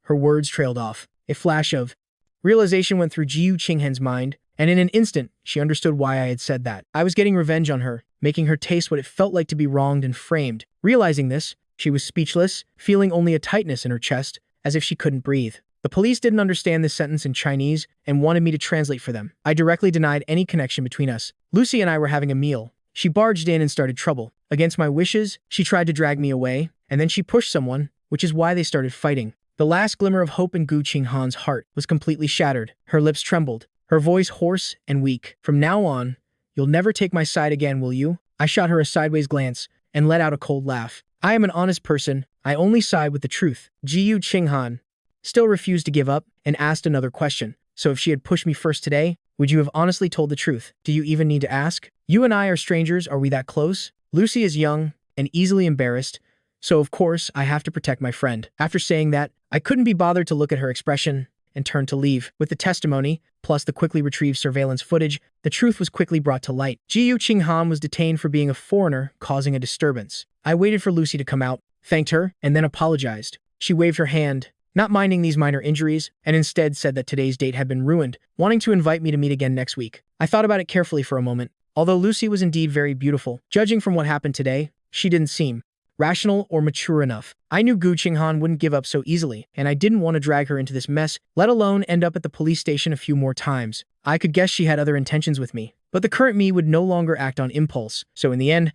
S1: Her words trailed off. A flash of realization went through Qinghan's mind, and in an instant, she understood why I had said that. I was getting revenge on her, making her taste what it felt like to be wronged and framed. Realizing this, she was speechless, feeling only a tightness in her chest, as if she couldn't breathe. The police didn't understand this sentence in Chinese and wanted me to translate for them. I directly denied any connection between us. Lucy and I were having a meal. She barged in and started trouble. Against my wishes, she tried to drag me away, and then she pushed someone, which is why they started fighting. The last glimmer of hope in Qinghan's heart was completely shattered. Her lips trembled, her voice hoarse and weak. "From now on, you'll never take my side again, will you?" I shot her a sideways glance and let out a cold laugh. "I am an honest person. I only side with the truth." Qinghan still refused to give up and asked another question. "So if she had pushed me first today, would you have honestly told the truth? Do you even need to ask? You and I are strangers, are we that close?" Lucy is young and easily embarrassed, so of course I have to protect my friend. After saying that, I couldn't be bothered to look at her expression and turned to leave. With the testimony, plus the quickly retrieved surveillance footage, the truth was quickly brought to light. Qinghan was detained for being a foreigner, causing a disturbance. I waited for Lucy to come out, thanked her, and then apologized. She waved her hand, not minding these minor injuries, and instead said that today's date had been ruined, wanting to invite me to meet again next week. I thought about it carefully for a moment. Although Lucy was indeed very beautiful, judging from what happened today, she didn't seem rational or mature enough. I knew Qinghan wouldn't give up so easily, and I didn't want to drag her into this mess, let alone end up at the police station a few more times. I could guess she had other intentions with me, but the current me would no longer act on impulse, so in the end,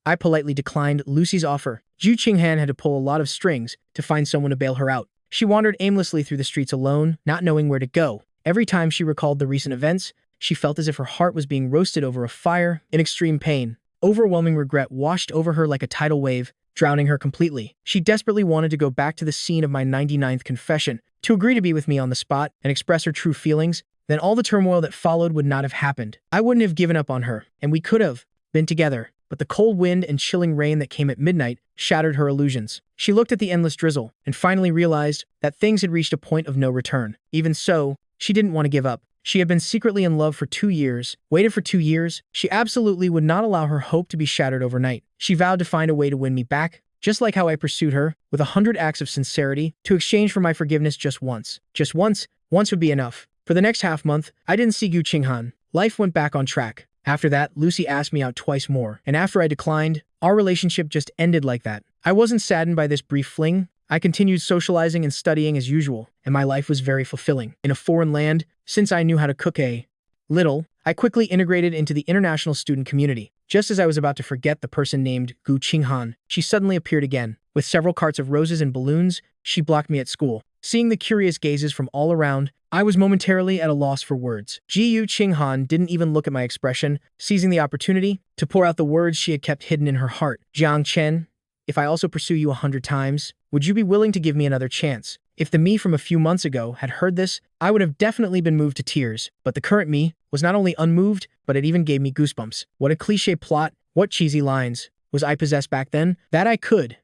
S1: I politely declined Lucy's offer. Qinghan had to pull a lot of strings to find someone to bail her out. She wandered aimlessly through the streets alone, not knowing where to go. Every time she recalled the recent events, she felt as if her heart was being roasted over a fire in extreme pain. Overwhelming regret washed over her like a tidal wave, drowning her completely. She desperately wanted to go back to the scene of my 99th confession, to agree to be with me on the spot and express her true feelings. Then all the turmoil that followed would not have happened. I wouldn't have given up on her, and we could have been together. But the cold wind and chilling rain that came at midnight shattered her illusions. She looked at the endless drizzle and finally realized that things had reached a point of no return. Even so, she didn't want to give up. She had been secretly in love for 2 years, waited for 2 years. She absolutely would not allow her hope to be shattered overnight. She vowed to find a way to win me back, just like how I pursued her, with 100 acts of sincerity, to exchange for my forgiveness just once. Just once would be enough. For the next half-month, I didn't see Qinghan. Life went back on track. After that, Lucy asked me out twice more, and after I declined, our relationship just ended like that. I wasn't saddened by this brief fling. I continued socializing and studying as usual, and my life was very fulfilling. In a foreign land, since I knew how to cook a little, I quickly integrated into the international student community. Just as I was about to forget the person named Qinghan, she suddenly appeared again. With several carts of roses and balloons, she blocked me at school. Seeing the curious gazes from all around, I was momentarily at a loss for words. Qinghan didn't even look at my expression, seizing the opportunity to pour out the words she had kept hidden in her heart. "Jiang Chen, if I also pursue you 100 times, would you be willing to give me another chance?" If the me from a few months ago had heard this, I would have definitely been moved to tears. But the current me was not only unmoved, but it even gave me goosebumps. What a cliche plot, what cheesy lines. Was I possessed back then? That I could,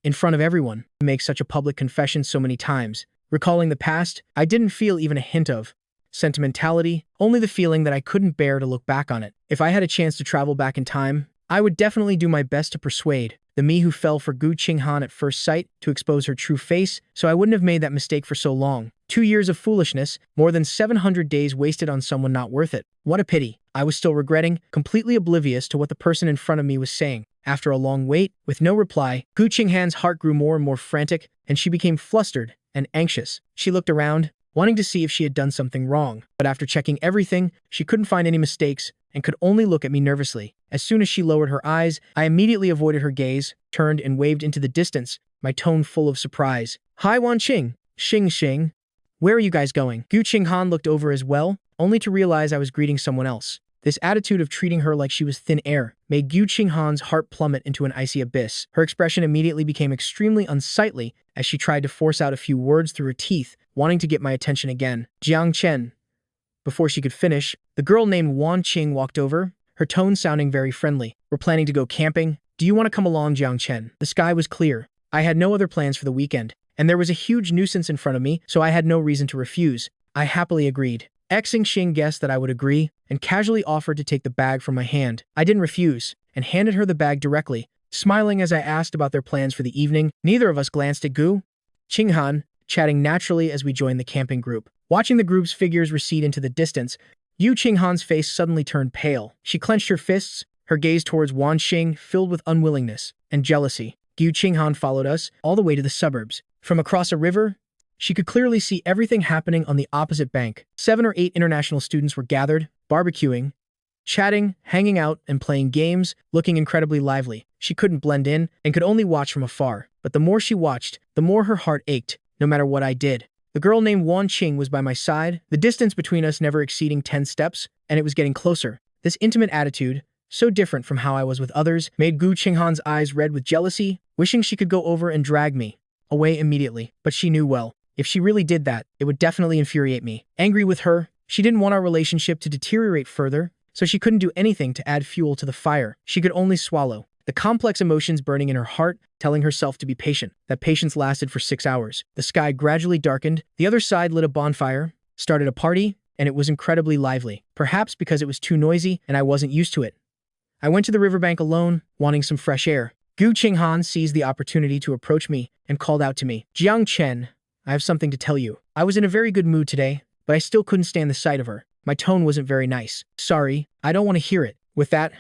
S1: in front of everyone, make such a public confession so many times. Recalling the past, I didn't feel even a hint of sentimentality, only the feeling that I couldn't bear to look back on it. If I had a chance to travel back in time, I would definitely do my best to persuade the me who fell for Qinghan at first sight to expose her true face, so I wouldn't have made that mistake for so long. 2 years of foolishness, more than 700 days wasted on someone not worth it. What a pity. I was still regretting, completely oblivious to what the person in front of me was saying. After a long wait, with no reply, Qinghan's heart grew more and more frantic, and she became flustered and anxious. She looked around, wanting to see if she had done something wrong, but after checking everything, she couldn't find any mistakes and could only look at me nervously. As soon as she lowered her eyes, I immediately avoided her gaze, turned and waved into the distance, my tone full of surprise. "Hi, Wanqing." Xing. "Where are you guys going?" Qinghan looked over as well, only to realize I was greeting someone else. This attitude of treating her like she was thin air made Qinghan's heart plummet into an icy abyss. Her expression immediately became extremely unsightly as she tried to force out a few words through her teeth, wanting to get my attention again. "Jiang Chen." Before she could finish, the girl named Wanqing walked over, her tone sounding very friendly. "We're planning to go camping. Do you want to come along, Jiang Chen?" The sky was clear. I had no other plans for the weekend, and there was a huge nuisance in front of me, so I had no reason to refuse. I happily agreed. Xing guessed that I would agree, and casually offered to take the bag from my hand. I didn't refuse, and handed her the bag directly, smiling as I asked about their plans for the evening. Neither of us glanced at Qinghan, chatting naturally as we joined the camping group. Watching the group's figures recede into the distance, Qinghan's face suddenly turned pale. She clenched her fists, her gaze towards Wanqing filled with unwillingness and jealousy. Qinghan followed us all the way to the suburbs. From across a river, she could clearly see everything happening on the opposite bank. 7 or 8 international students were gathered, barbecuing, chatting, hanging out, and playing games, looking incredibly lively. She couldn't blend in and could only watch from afar. But the more she watched, the more her heart ached, no matter what I did. The girl named Wanqing was by my side, the distance between us never exceeding 10 steps, and it was getting closer. This intimate attitude, so different from how I was with others, made Qinghan's eyes red with jealousy, wishing she could go over and drag me away immediately. But she knew well, if she really did that, it would definitely infuriate me. Angry with her, she didn't want our relationship to deteriorate further, so she couldn't do anything to add fuel to the fire. She could only swallow the complex emotions burning in her heart, telling herself to be patient. That patience lasted for 6 hours. The sky gradually darkened, the other side lit a bonfire, started a party, and it was incredibly lively. Perhaps because it was too noisy and I wasn't used to it. I went to the riverbank alone, wanting some fresh air. Qinghan seized the opportunity to approach me and called out to me. "Jiang Chen, I have something to tell you." I was in a very good mood today, but I still couldn't stand the sight of her. My tone wasn't very nice. "Sorry, I don't want to hear it." With that,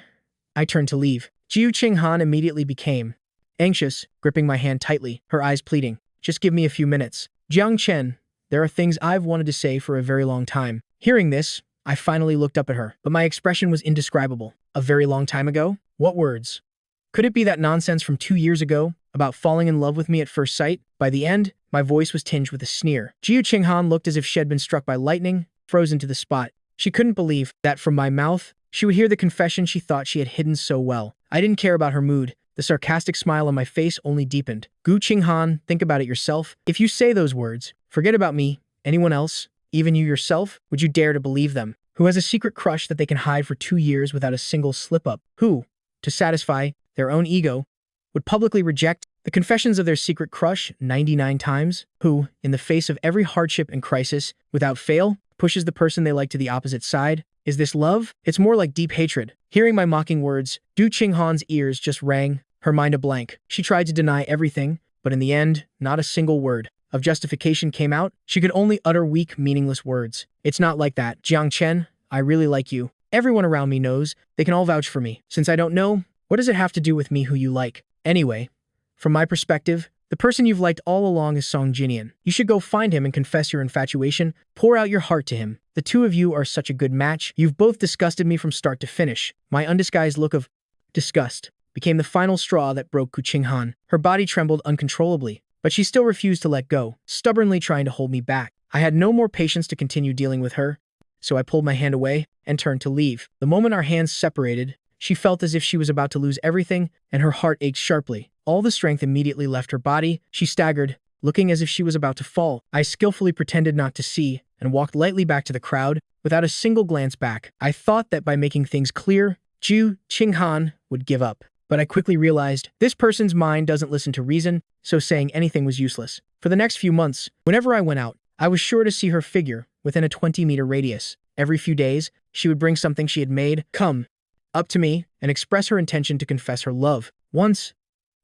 S1: I turned to leave. Qinghan immediately became anxious, gripping my hand tightly, her eyes pleading. "Just give me a few minutes. Jiang Chen, there are things I've wanted to say for a very long time." Hearing this, I finally looked up at her, but my expression was indescribable. A very long time ago? What words? Could it be that nonsense from 2 years ago, about falling in love with me at first sight? By the end, my voice was tinged with a sneer. Qinghan looked as if she had been struck by lightning, frozen to the spot. She couldn't believe that from my mouth, she would hear the confession she thought she had hidden so well. I didn't care about her mood. The sarcastic smile on my face only deepened. Qinghan, think about it yourself. If you say those words, forget about me, anyone else, even you yourself, would you dare to believe them? Who has a secret crush that they can hide for 2 years without a single slip-up? Who, to satisfy their own ego, would publicly reject the confessions of their secret crush 99 times? Who, in the face of every hardship and crisis, without fail, pushes the person they like to the opposite side? Is this love? It's more like deep hatred. Hearing my mocking words, Qinghan's ears just rang, her mind a blank. She tried to deny everything, but in the end, not a single word of justification came out. She could only utter weak, meaningless words. "It's not like that. Jiang Chen, I really like you. Everyone around me knows. They can all vouch for me. Since I don't know, what does it have to do with me who you like? Anyway, from my perspective, the person you've liked all along is Song Jinian. You should go find him and confess your infatuation. Pour out your heart to him. The two of you are such a good match. You've both disgusted me from start to finish." My undisguised look of disgust became the final straw that broke Qinghan. Her body trembled uncontrollably, but she still refused to let go, stubbornly trying to hold me back. I had no more patience to continue dealing with her, so I pulled my hand away and turned to leave. The moment our hands separated, she felt as if she was about to lose everything, and her heart ached sharply. All the strength immediately left her body. She staggered, looking as if she was about to fall. I skillfully pretended not to see and walked lightly back to the crowd without a single glance back. I thought that by making things clear, Qinghan would give up. But I quickly realized this person's mind doesn't listen to reason, so saying anything was useless. For the next few months, whenever I went out, I was sure to see her figure within a 20-meter radius. Every few days, she would bring something she had made, come up to me, and express her intention to confess her love. Once,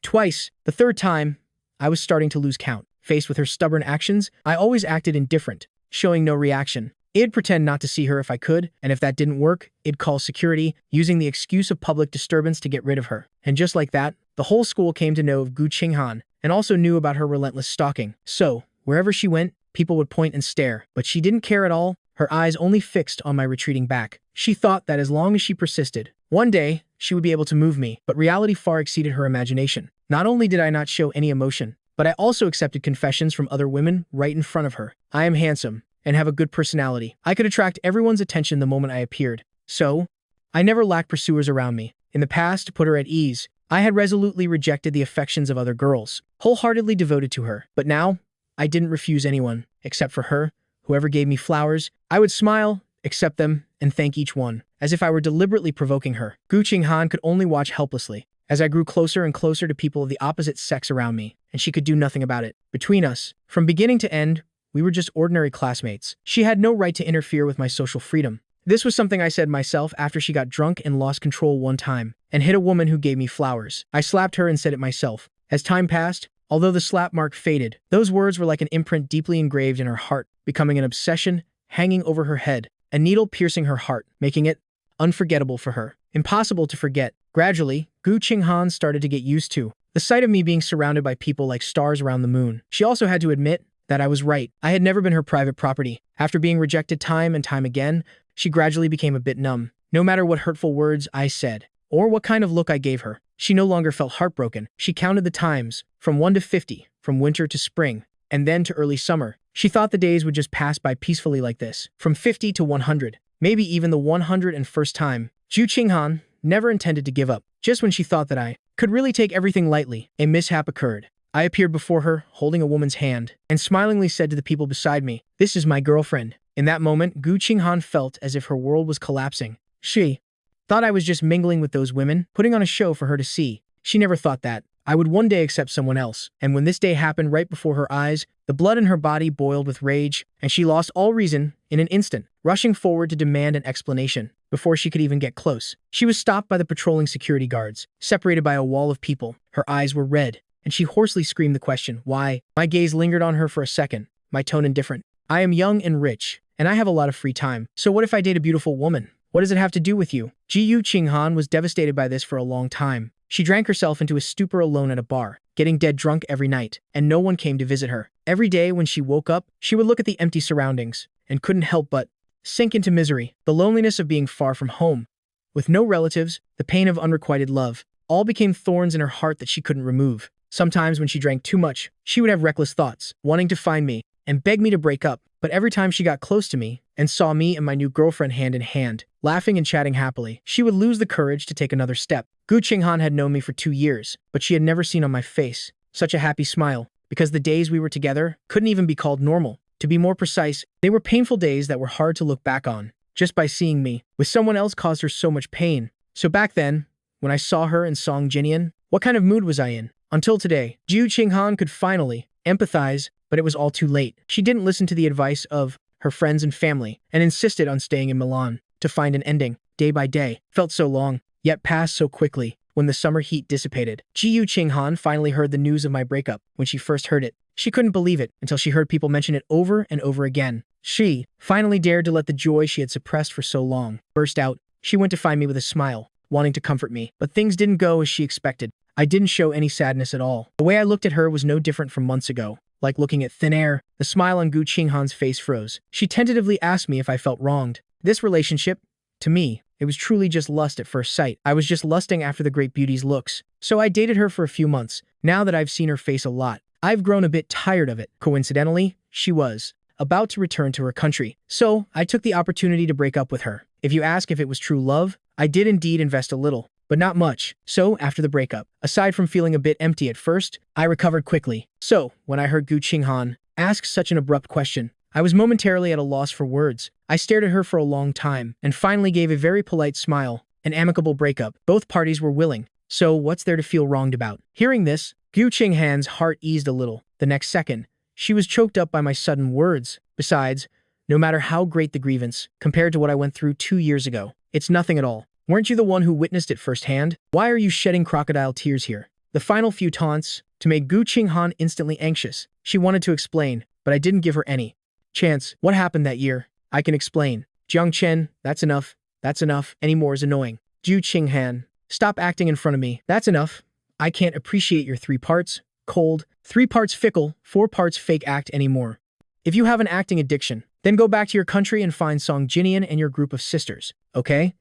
S1: twice, the third time, I was starting to lose count. Faced with her stubborn actions, I always acted indifferent, showing no reaction. It'd pretend not to see her if I could, and if that didn't work, it'd call security, using the excuse of public disturbance to get rid of her. And just like that, the whole school came to know of Qinghan, and also knew about her relentless stalking. So, wherever she went, people would point and stare, but she didn't care at all, her eyes only fixed on my retreating back. She thought that as long as she persisted, one day, she would be able to move me, but reality far exceeded her imagination. Not only did I not show any emotion, but I also accepted confessions from other women right in front of her. I am handsome and have a good personality. I could attract everyone's attention the moment I appeared. So, I never lacked pursuers around me. In the past, to put her at ease, I had resolutely rejected the affections of other girls, wholeheartedly devoted to her. But now, I didn't refuse anyone, except for her. Whoever gave me flowers, I would smile, accept them, and thank each one, as if I were deliberately provoking her. Qinghan could only watch helplessly, as I grew closer and closer to people of the opposite sex around me, and she could do nothing about it. Between us, from beginning to end, we were just ordinary classmates. She had no right to interfere with my social freedom. This was something I said myself after she got drunk and lost control one time, and hit a woman who gave me flowers. I slapped her and said it myself. As time passed, although the slap mark faded, those words were like an imprint deeply engraved in her heart, becoming an obsession, hanging over her head, a needle piercing her heart, making it unforgettable for her, impossible to forget. Gradually, Qinghan started to get used to the sight of me being surrounded by people like stars around the moon. She also had to admit that I was right. I had never been her private property. After being rejected time and time again, she gradually became a bit numb. No matter what hurtful words I said, or what kind of look I gave her, she no longer felt heartbroken. She counted the times, from 1 to 50, from winter to spring, and then to early summer. She thought the days would just pass by peacefully like this, from 50 to 100, maybe even the 101st time. Qinghan never intended to give up. Just when she thought that I could really take everything lightly, a mishap occurred. I appeared before her, holding a woman's hand, and smilingly said to the people beside me, "This is my girlfriend." In that moment, Qinghan felt as if her world was collapsing. She thought I was just mingling with those women, putting on a show for her to see. She never thought that I would one day accept someone else. And when this day happened right before her eyes, the blood in her body boiled with rage, and she lost all reason in an instant, rushing forward to demand an explanation. Before she could even get close, she was stopped by the patrolling security guards, separated by a wall of people. Her eyes were red, and she hoarsely screamed the question, "Why?" My gaze lingered on her for a second, my tone indifferent. "I am young and rich, and I have a lot of free time. So what if I date a beautiful woman? What does it have to do with you?" Qinghan was devastated by this for a long time. She drank herself into a stupor alone at a bar, getting dead drunk every night, and no one came to visit her. Every day when she woke up, she would look at the empty surroundings, and couldn't help but sink into misery. The loneliness of being far from home, with no relatives, the pain of unrequited love, all became thorns in her heart that she couldn't remove. Sometimes when she drank too much, she would have reckless thoughts, wanting to find me, and beg me to break up. But every time she got close to me, and saw me and my new girlfriend hand in hand, laughing and chatting happily, she would lose the courage to take another step. Qinghan had known me for 2 years, but she had never seen on my face such a happy smile, because the days we were together couldn't even be called normal. To be more precise, they were painful days that were hard to look back on. Just by seeing me with someone else caused her so much pain. So back then, when I saw her in Song Jinian, what kind of mood was I in? Until today, Qinghan could finally empathize, but it was all too late. She didn't listen to the advice of her friends and family, and insisted on staying in Milan to find an ending. Day by day felt so long, yet passed so quickly. When the summer heat dissipated, Qinghan finally heard the news of my breakup. When she first heard it, she couldn't believe it until she heard people mention it over and over again. She finally dared to let the joy she had suppressed for so long burst out. She went to find me with a smile, wanting to comfort me, but things didn't go as she expected. I didn't show any sadness at all. The way I looked at her was no different from months ago. Like looking at thin air, the smile on Qinghan's face froze. She tentatively asked me if I felt wronged. This relationship, to me, it was truly just lust at first sight. I was just lusting after the great beauty's looks. So I dated her for a few months. Now that I've seen her face a lot, I've grown a bit tired of it. Coincidentally, she was about to return to her country. So I took the opportunity to break up with her. If you ask if it was true love, I did indeed invest a little, but not much. So after the breakup, aside from feeling a bit empty at first, I recovered quickly. So when I heard Qinghan ask such an abrupt question, I was momentarily at a loss for words. I stared at her for a long time, and finally gave a very polite smile. An amicable breakup. Both parties were willing. So what's there to feel wronged about? Hearing this, Qinghan's heart eased a little. The next second, she was choked up by my sudden words. Besides, no matter how great the grievance, compared to what I went through 2 years ago, it's nothing at all. Weren't you the one who witnessed it firsthand? Why are you shedding crocodile tears here? The final few taunts, to make Qinghan instantly anxious. She wanted to explain, but I didn't give her any chance. What happened that year? I can explain. Jiang Chen, that's enough. That's enough. Any more is annoying. Ju Qinghan, stop acting in front of me. That's enough. I can't appreciate your 3 parts, cold, 3 parts fickle, 4 parts fake act anymore. If you have an acting addiction, then go back to your country and find Song Jinian and your group of sisters, okay?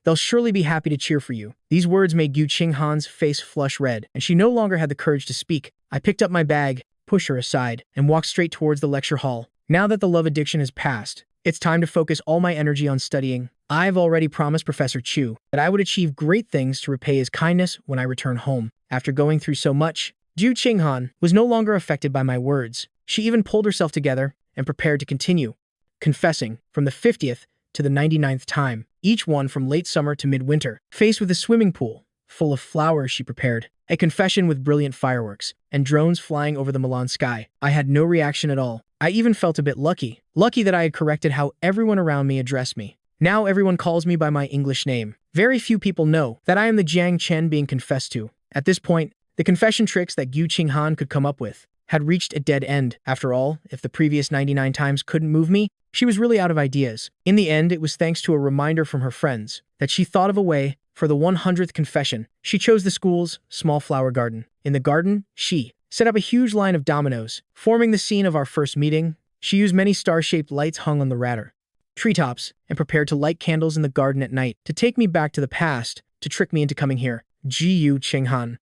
S1: They'll surely be happy to cheer for you. These words made Gu Qinghan's face flush red, and she no longer had the courage to speak. I picked up my bag, pushed her aside, and walked straight towards the lecture hall. Now that the love addiction has passed, it's time to focus all my energy on studying. I've already promised Professor Chu that I would achieve great things to repay his kindness when I return home. After going through so much, Ju Qinghan was no longer affected by my words. She even pulled herself together and prepared to continue, confessing from the 50th to the 99th time, each one from late summer to midwinter. Faced with a swimming pool full of flowers she prepared, a confession with brilliant fireworks, and drones flying over the Milan sky, I had no reaction at all. I even felt a bit lucky that I had corrected how everyone around me addressed me. Now everyone calls me by my English name. Very few people know that I am the Jiang Chen being confessed to. At this point, the confession tricks that Gu Qinghan could come up with had reached a dead end. After all, if the previous 99 times couldn't move me, she was really out of ideas. In the end, it was thanks to a reminder from her friends that she thought of a way for the 100th confession. She chose the school's small flower garden. In the garden, she set up a huge line of dominoes, forming the scene of our first meeting. She used many star-shaped lights hung on the radar treetops and prepared to light candles in the garden at night to take me back to the past, to trick me into coming here. Gu Qinghan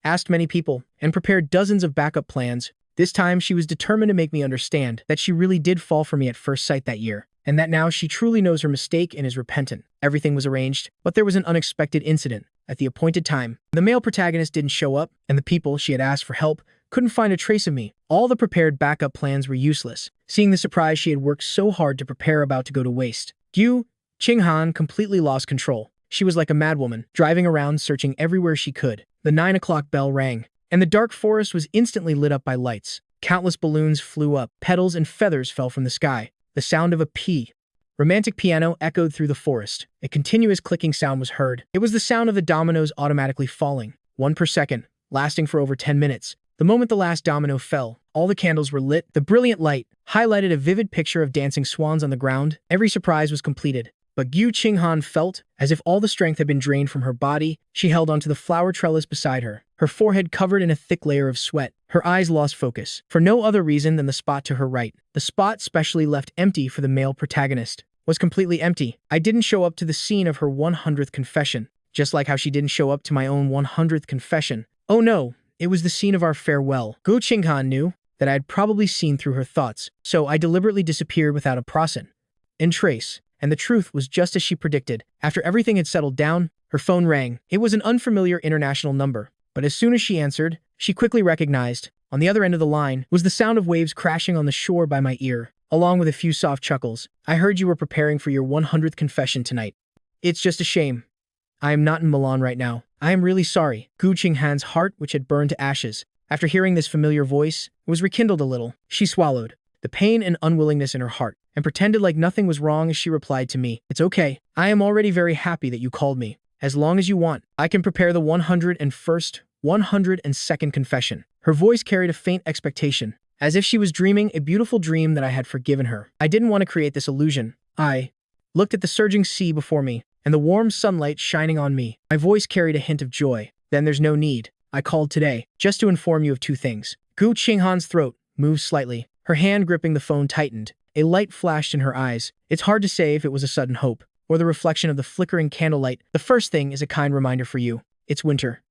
S1: asked many people and prepared dozens of backup plans. This time, she was determined to make me understand that she really did fall for me at first sight that year, and that now she truly knows her mistake and is repentant. Everything was arranged, but there was an unexpected incident. At the appointed time, the male protagonist didn't show up, and the people she had asked for help couldn't find a trace of me. All the prepared backup plans were useless, seeing the surprise she had worked so hard to prepare about to go to waste. Gu Qinghan completely lost control. She was like a madwoman, driving around searching everywhere she could. The 9 o'clock bell rang, and the dark forest was instantly lit up by lights. Countless balloons flew up, petals and feathers fell from the sky. The sound of a romantic piano echoed through the forest. A continuous clicking sound was heard. It was the sound of the dominoes automatically falling, 1 per second, lasting for over 10 minutes. The moment the last domino fell, all the candles were lit. The brilliant light highlighted a vivid picture of dancing swans on the ground. Every surprise was completed. But Gu Qinghan felt as if all the strength had been drained from her body. She held onto the flower trellis beside her, her forehead covered in a thick layer of sweat. Her eyes lost focus, for no other reason than the spot to her right. The spot specially left empty for the male protagonist was completely empty. I didn't show up to the scene of her 100th confession, just like how she didn't show up to my own 100th confession. Oh no, it was the scene of our farewell. Gu Qinghan knew that I had probably seen through her thoughts, so I deliberately disappeared without a process and trace. And the truth was just as she predicted. After everything had settled down, her phone rang. It was an unfamiliar international number, but as soon as she answered, she quickly recognized, on the other end of the line, was the sound of waves crashing on the shore by my ear, along with a few soft chuckles. I heard you were preparing for your 100th confession tonight. It's just a shame. I am not in Milan right now. I am really sorry. Gu Qinghan's heart, which had burned to ashes, after hearing this familiar voice, was rekindled a little. She swallowed the pain and unwillingness in her heart, and pretended like nothing was wrong as she replied to me. It's okay. I am already very happy that you called me. As long as you want, I can prepare the 101st, 102nd confession. Her voice carried a faint expectation, as if she was dreaming a beautiful dream that I had forgiven her. I didn't want to create this illusion. I looked at the surging sea before me, and the warm sunlight shining on me. My voice carried a hint of joy. Then there's no need. I called today, just to inform you of 2 things. Gu Qinghan's throat moved slightly. Her hand gripping the phone tightened. A light flashed in her eyes. It's hard to say if it was a sudden hope, or the reflection of the flickering candlelight. The first thing is a kind reminder for you. It's winter.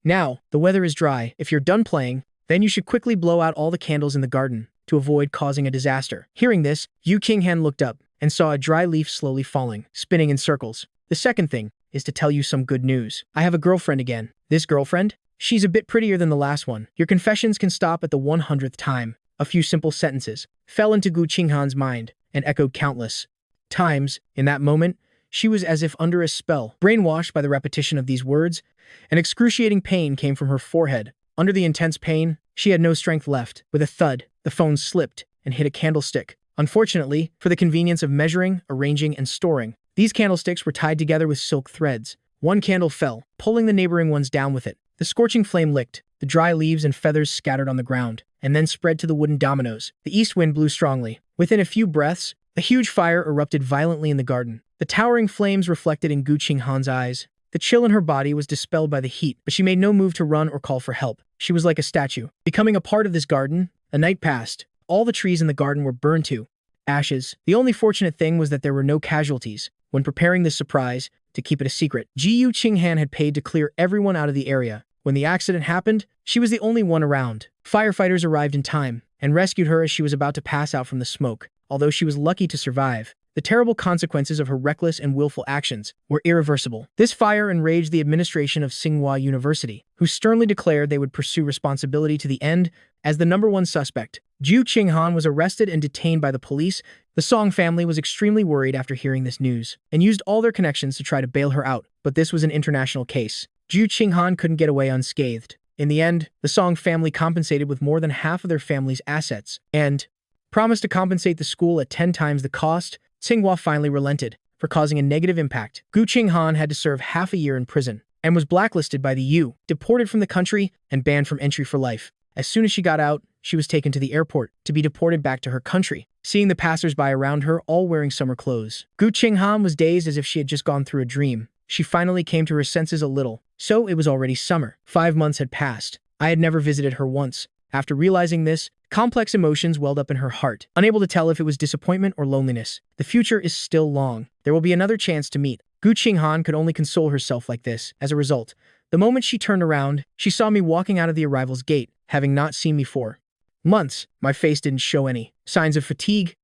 S1: Now, the weather is dry. If you're done playing, then you should quickly blow out all the candles in the garden, to avoid causing a disaster. Hearing this, Gu Qinghan looked up, and saw a dry leaf slowly falling, spinning in circles. The second thing is to tell you some good news. I have a girlfriend again. This girlfriend? She's a bit prettier than the last one. Your confessions can stop at the 100th time. A few simple sentences fell into Gu Qinghan's mind and echoed countless times. In that moment, she was as if under a spell, brainwashed by the repetition of these words. An excruciating pain came from her forehead. Under the intense pain, she had no strength left. With a thud, the phone slipped and hit a candlestick. Unfortunately, for the convenience of measuring, arranging, and storing, these candlesticks were tied together with silk threads. One candle fell, pulling the neighboring ones down with it. The scorching flame licked, the dry leaves and feathers scattered on the ground, and then spread to the wooden dominoes. The east wind blew strongly. Within a few breaths, A huge fire erupted violently in the garden. The towering flames reflected in Qinghan's eyes. The chill in her body was dispelled by the heat, but she made no move to run or call for help. She was like a statue. Becoming a part of this garden, a night passed. All the trees in the garden were burned to ashes. The only fortunate thing was that there were no casualties. When preparing this surprise, to keep it a secret, Qinghan had paid to clear everyone out of the area. When the accident happened, she was the only one around. Firefighters arrived in time and rescued her as she was about to pass out from the smoke. Although she was lucky to survive, the terrible consequences of her reckless and willful actions were irreversible. This fire enraged the administration of Tsinghua University, who sternly declared they would pursue responsibility to the end. As the #1 suspect, Qinghan was arrested and detained by the police. The Song family was extremely worried after hearing this news and used all their connections to try to bail her out, but this was an international case. Qinghan couldn't get away unscathed. In the end, the Song family compensated with more than half of their family's assets and promised to compensate the school at 10 times the cost. Tsinghua finally relented for causing a negative impact. Qinghan had to serve half a year in prison and was blacklisted by the U, deported from the country, and banned from entry for life. As soon as she got out, she was taken to the airport to be deported back to her country, seeing the passers-by around her all wearing summer clothes. Qinghan was dazed as if she had just gone through a dream. She finally came to her senses a little, so it was already summer. 5 months had passed. I had never visited her once. After realizing this, complex emotions welled up in her heart, unable to tell if it was disappointment or loneliness. The future is still long. There will be another chance to meet. Qinghan could only console herself like this. As a result, the moment she turned around, she saw me walking out of the arrival's gate, having not seen me for months. My face didn't show any signs of fatigue.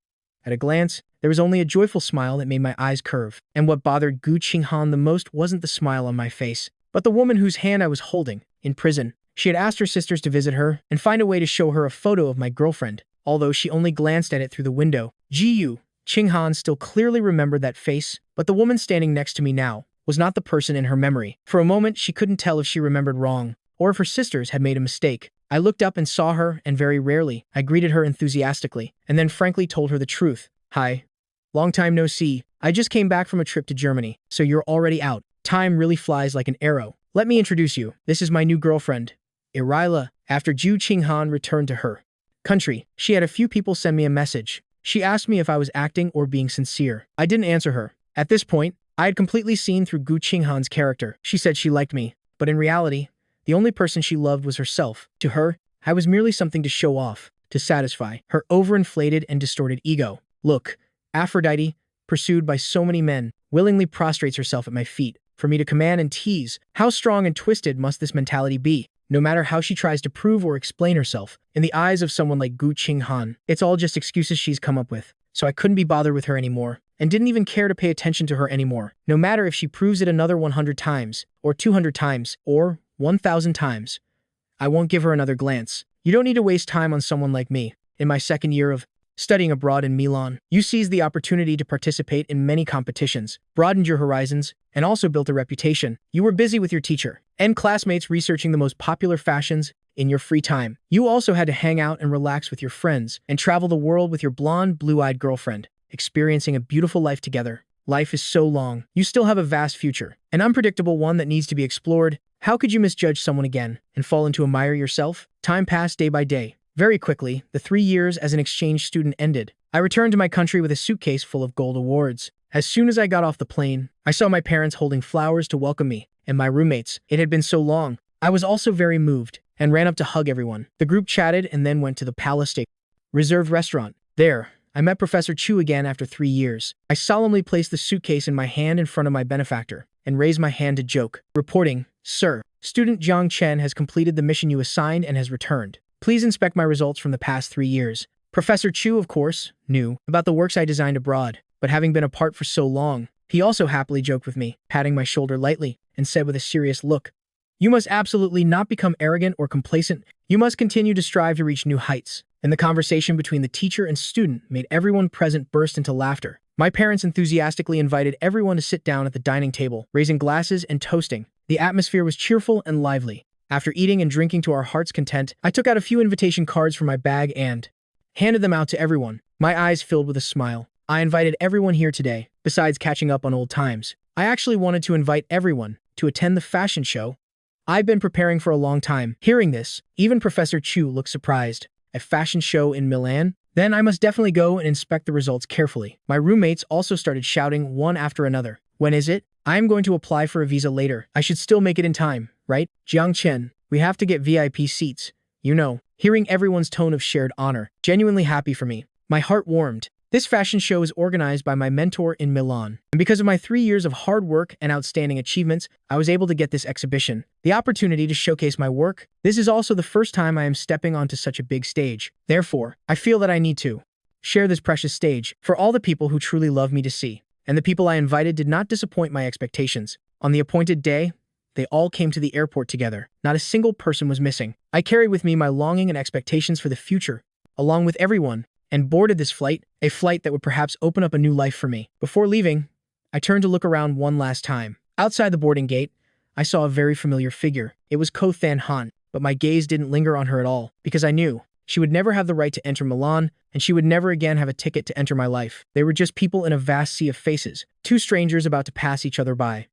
S1: At a glance, there was only a joyful smile that made my eyes curve. And what bothered Qinghan the most wasn't the smile on my face, but the woman whose hand I was holding. In prison, she had asked her sisters to visit her and find a way to show her a photo of my girlfriend, although she only glanced at it through the window. Qinghan still clearly remembered that face, but the woman standing next to me now was not the person in her memory. For a moment, she couldn't tell if she remembered wrong or if her sisters had made a mistake. I looked up and saw her, and very rarely, I greeted her enthusiastically, and then frankly told her the truth. Hi. Long time no see. I just came back from a trip to Germany, so you're already out. Time really flies like an arrow. Let me introduce you. This is my new girlfriend, Irila. After Qinghan returned to her country, she had a few people send me a message. She asked me if I was acting or being sincere. I didn't answer her. At this point, I had completely seen through Qinghan's character. She said she liked me, but in reality, the only person she loved was herself. To her, I was merely something to show off, to satisfy her overinflated and distorted ego. Look, Aphrodite, pursued by so many men, willingly prostrates herself at my feet for me to command and tease. How strong and twisted must this mentality be? No matter how she tries to prove or explain herself, in the eyes of someone like Qinghan, it's all just excuses she's come up with. So I couldn't be bothered with her anymore, and didn't even care to pay attention to her anymore. No matter if she proves it another 100 times, or 200 times, or 1,000 times, I won't give her another glance. You don't need to waste time on someone like me. In my second year of studying abroad in Milan, you seized the opportunity to participate in many competitions, broadened your horizons, and also built a reputation. You were busy with your teacher and classmates researching the most popular fashions in your free time. You also had to hang out and relax with your friends and travel the world with your blonde, blue-eyed girlfriend, experiencing a beautiful life together. Life is so long. You still have a vast future, an unpredictable one that needs to be explored. How could you misjudge someone again and fall into a mire yourself? Time passed day by day. Very quickly, the 3 years as an exchange student ended. I returned to my country with a suitcase full of gold awards. As soon as I got off the plane, I saw my parents holding flowers to welcome me, and my roommates. It had been so long. I was also very moved, and ran up to hug everyone. The group chatted and then went to the Palace Steak Reserved restaurant. There, I met Professor Chu again after 3 years. I solemnly placed the suitcase in my hand in front of my benefactor, and raised my hand to joke. Reporting, Sir, student Jiang Chen has completed the mission you assigned and has returned. Please inspect my results from the past 3 years. Professor Chu, of course, knew about the works I designed abroad, but having been apart for so long, he also happily joked with me, patting my shoulder lightly, and said with a serious look, "You must absolutely not become arrogant or complacent. You must continue to strive to reach new heights." And the conversation between the teacher and student made everyone present burst into laughter. My parents enthusiastically invited everyone to sit down at the dining table, raising glasses and toasting. The atmosphere was cheerful and lively. After eating and drinking to our heart's content, I took out a few invitation cards from my bag and handed them out to everyone. My eyes filled with a smile. I invited everyone here today, besides catching up on old times. I actually wanted to invite everyone to attend the fashion show. I've been preparing for a long time. Hearing this, even Professor Chu looked surprised. A fashion show in Milan? Then I must definitely go and inspect the results carefully. My roommates also started shouting one after another. When is it? I am going to apply for a visa later. I should still make it in time, right? Jiang Chen, we have to get VIP seats. You know, hearing everyone's tone of shared honor, genuinely happy for me. My heart warmed. This fashion show is organized by my mentor in Milan. And because of my 3 years of hard work and outstanding achievements, I was able to get this exhibition. The opportunity to showcase my work. This is also the first time I am stepping onto such a big stage. Therefore, I feel that I need to share this precious stage for all the people who truly love me to see. And the people I invited did not disappoint my expectations. On the appointed day, they all came to the airport together. Not a single person was missing. I carried with me my longing and expectations for the future, along with everyone, and boarded this flight, a flight that would perhaps open up a new life for me. Before leaving, I turned to look around one last time. Outside the boarding gate, I saw a very familiar figure. It was Qinghan, but my gaze didn't linger on her at all, because I knew she would never have the right to enter Milan, and she would never again have a ticket to enter my life. They were just people in a vast sea of faces, two strangers about to pass each other by.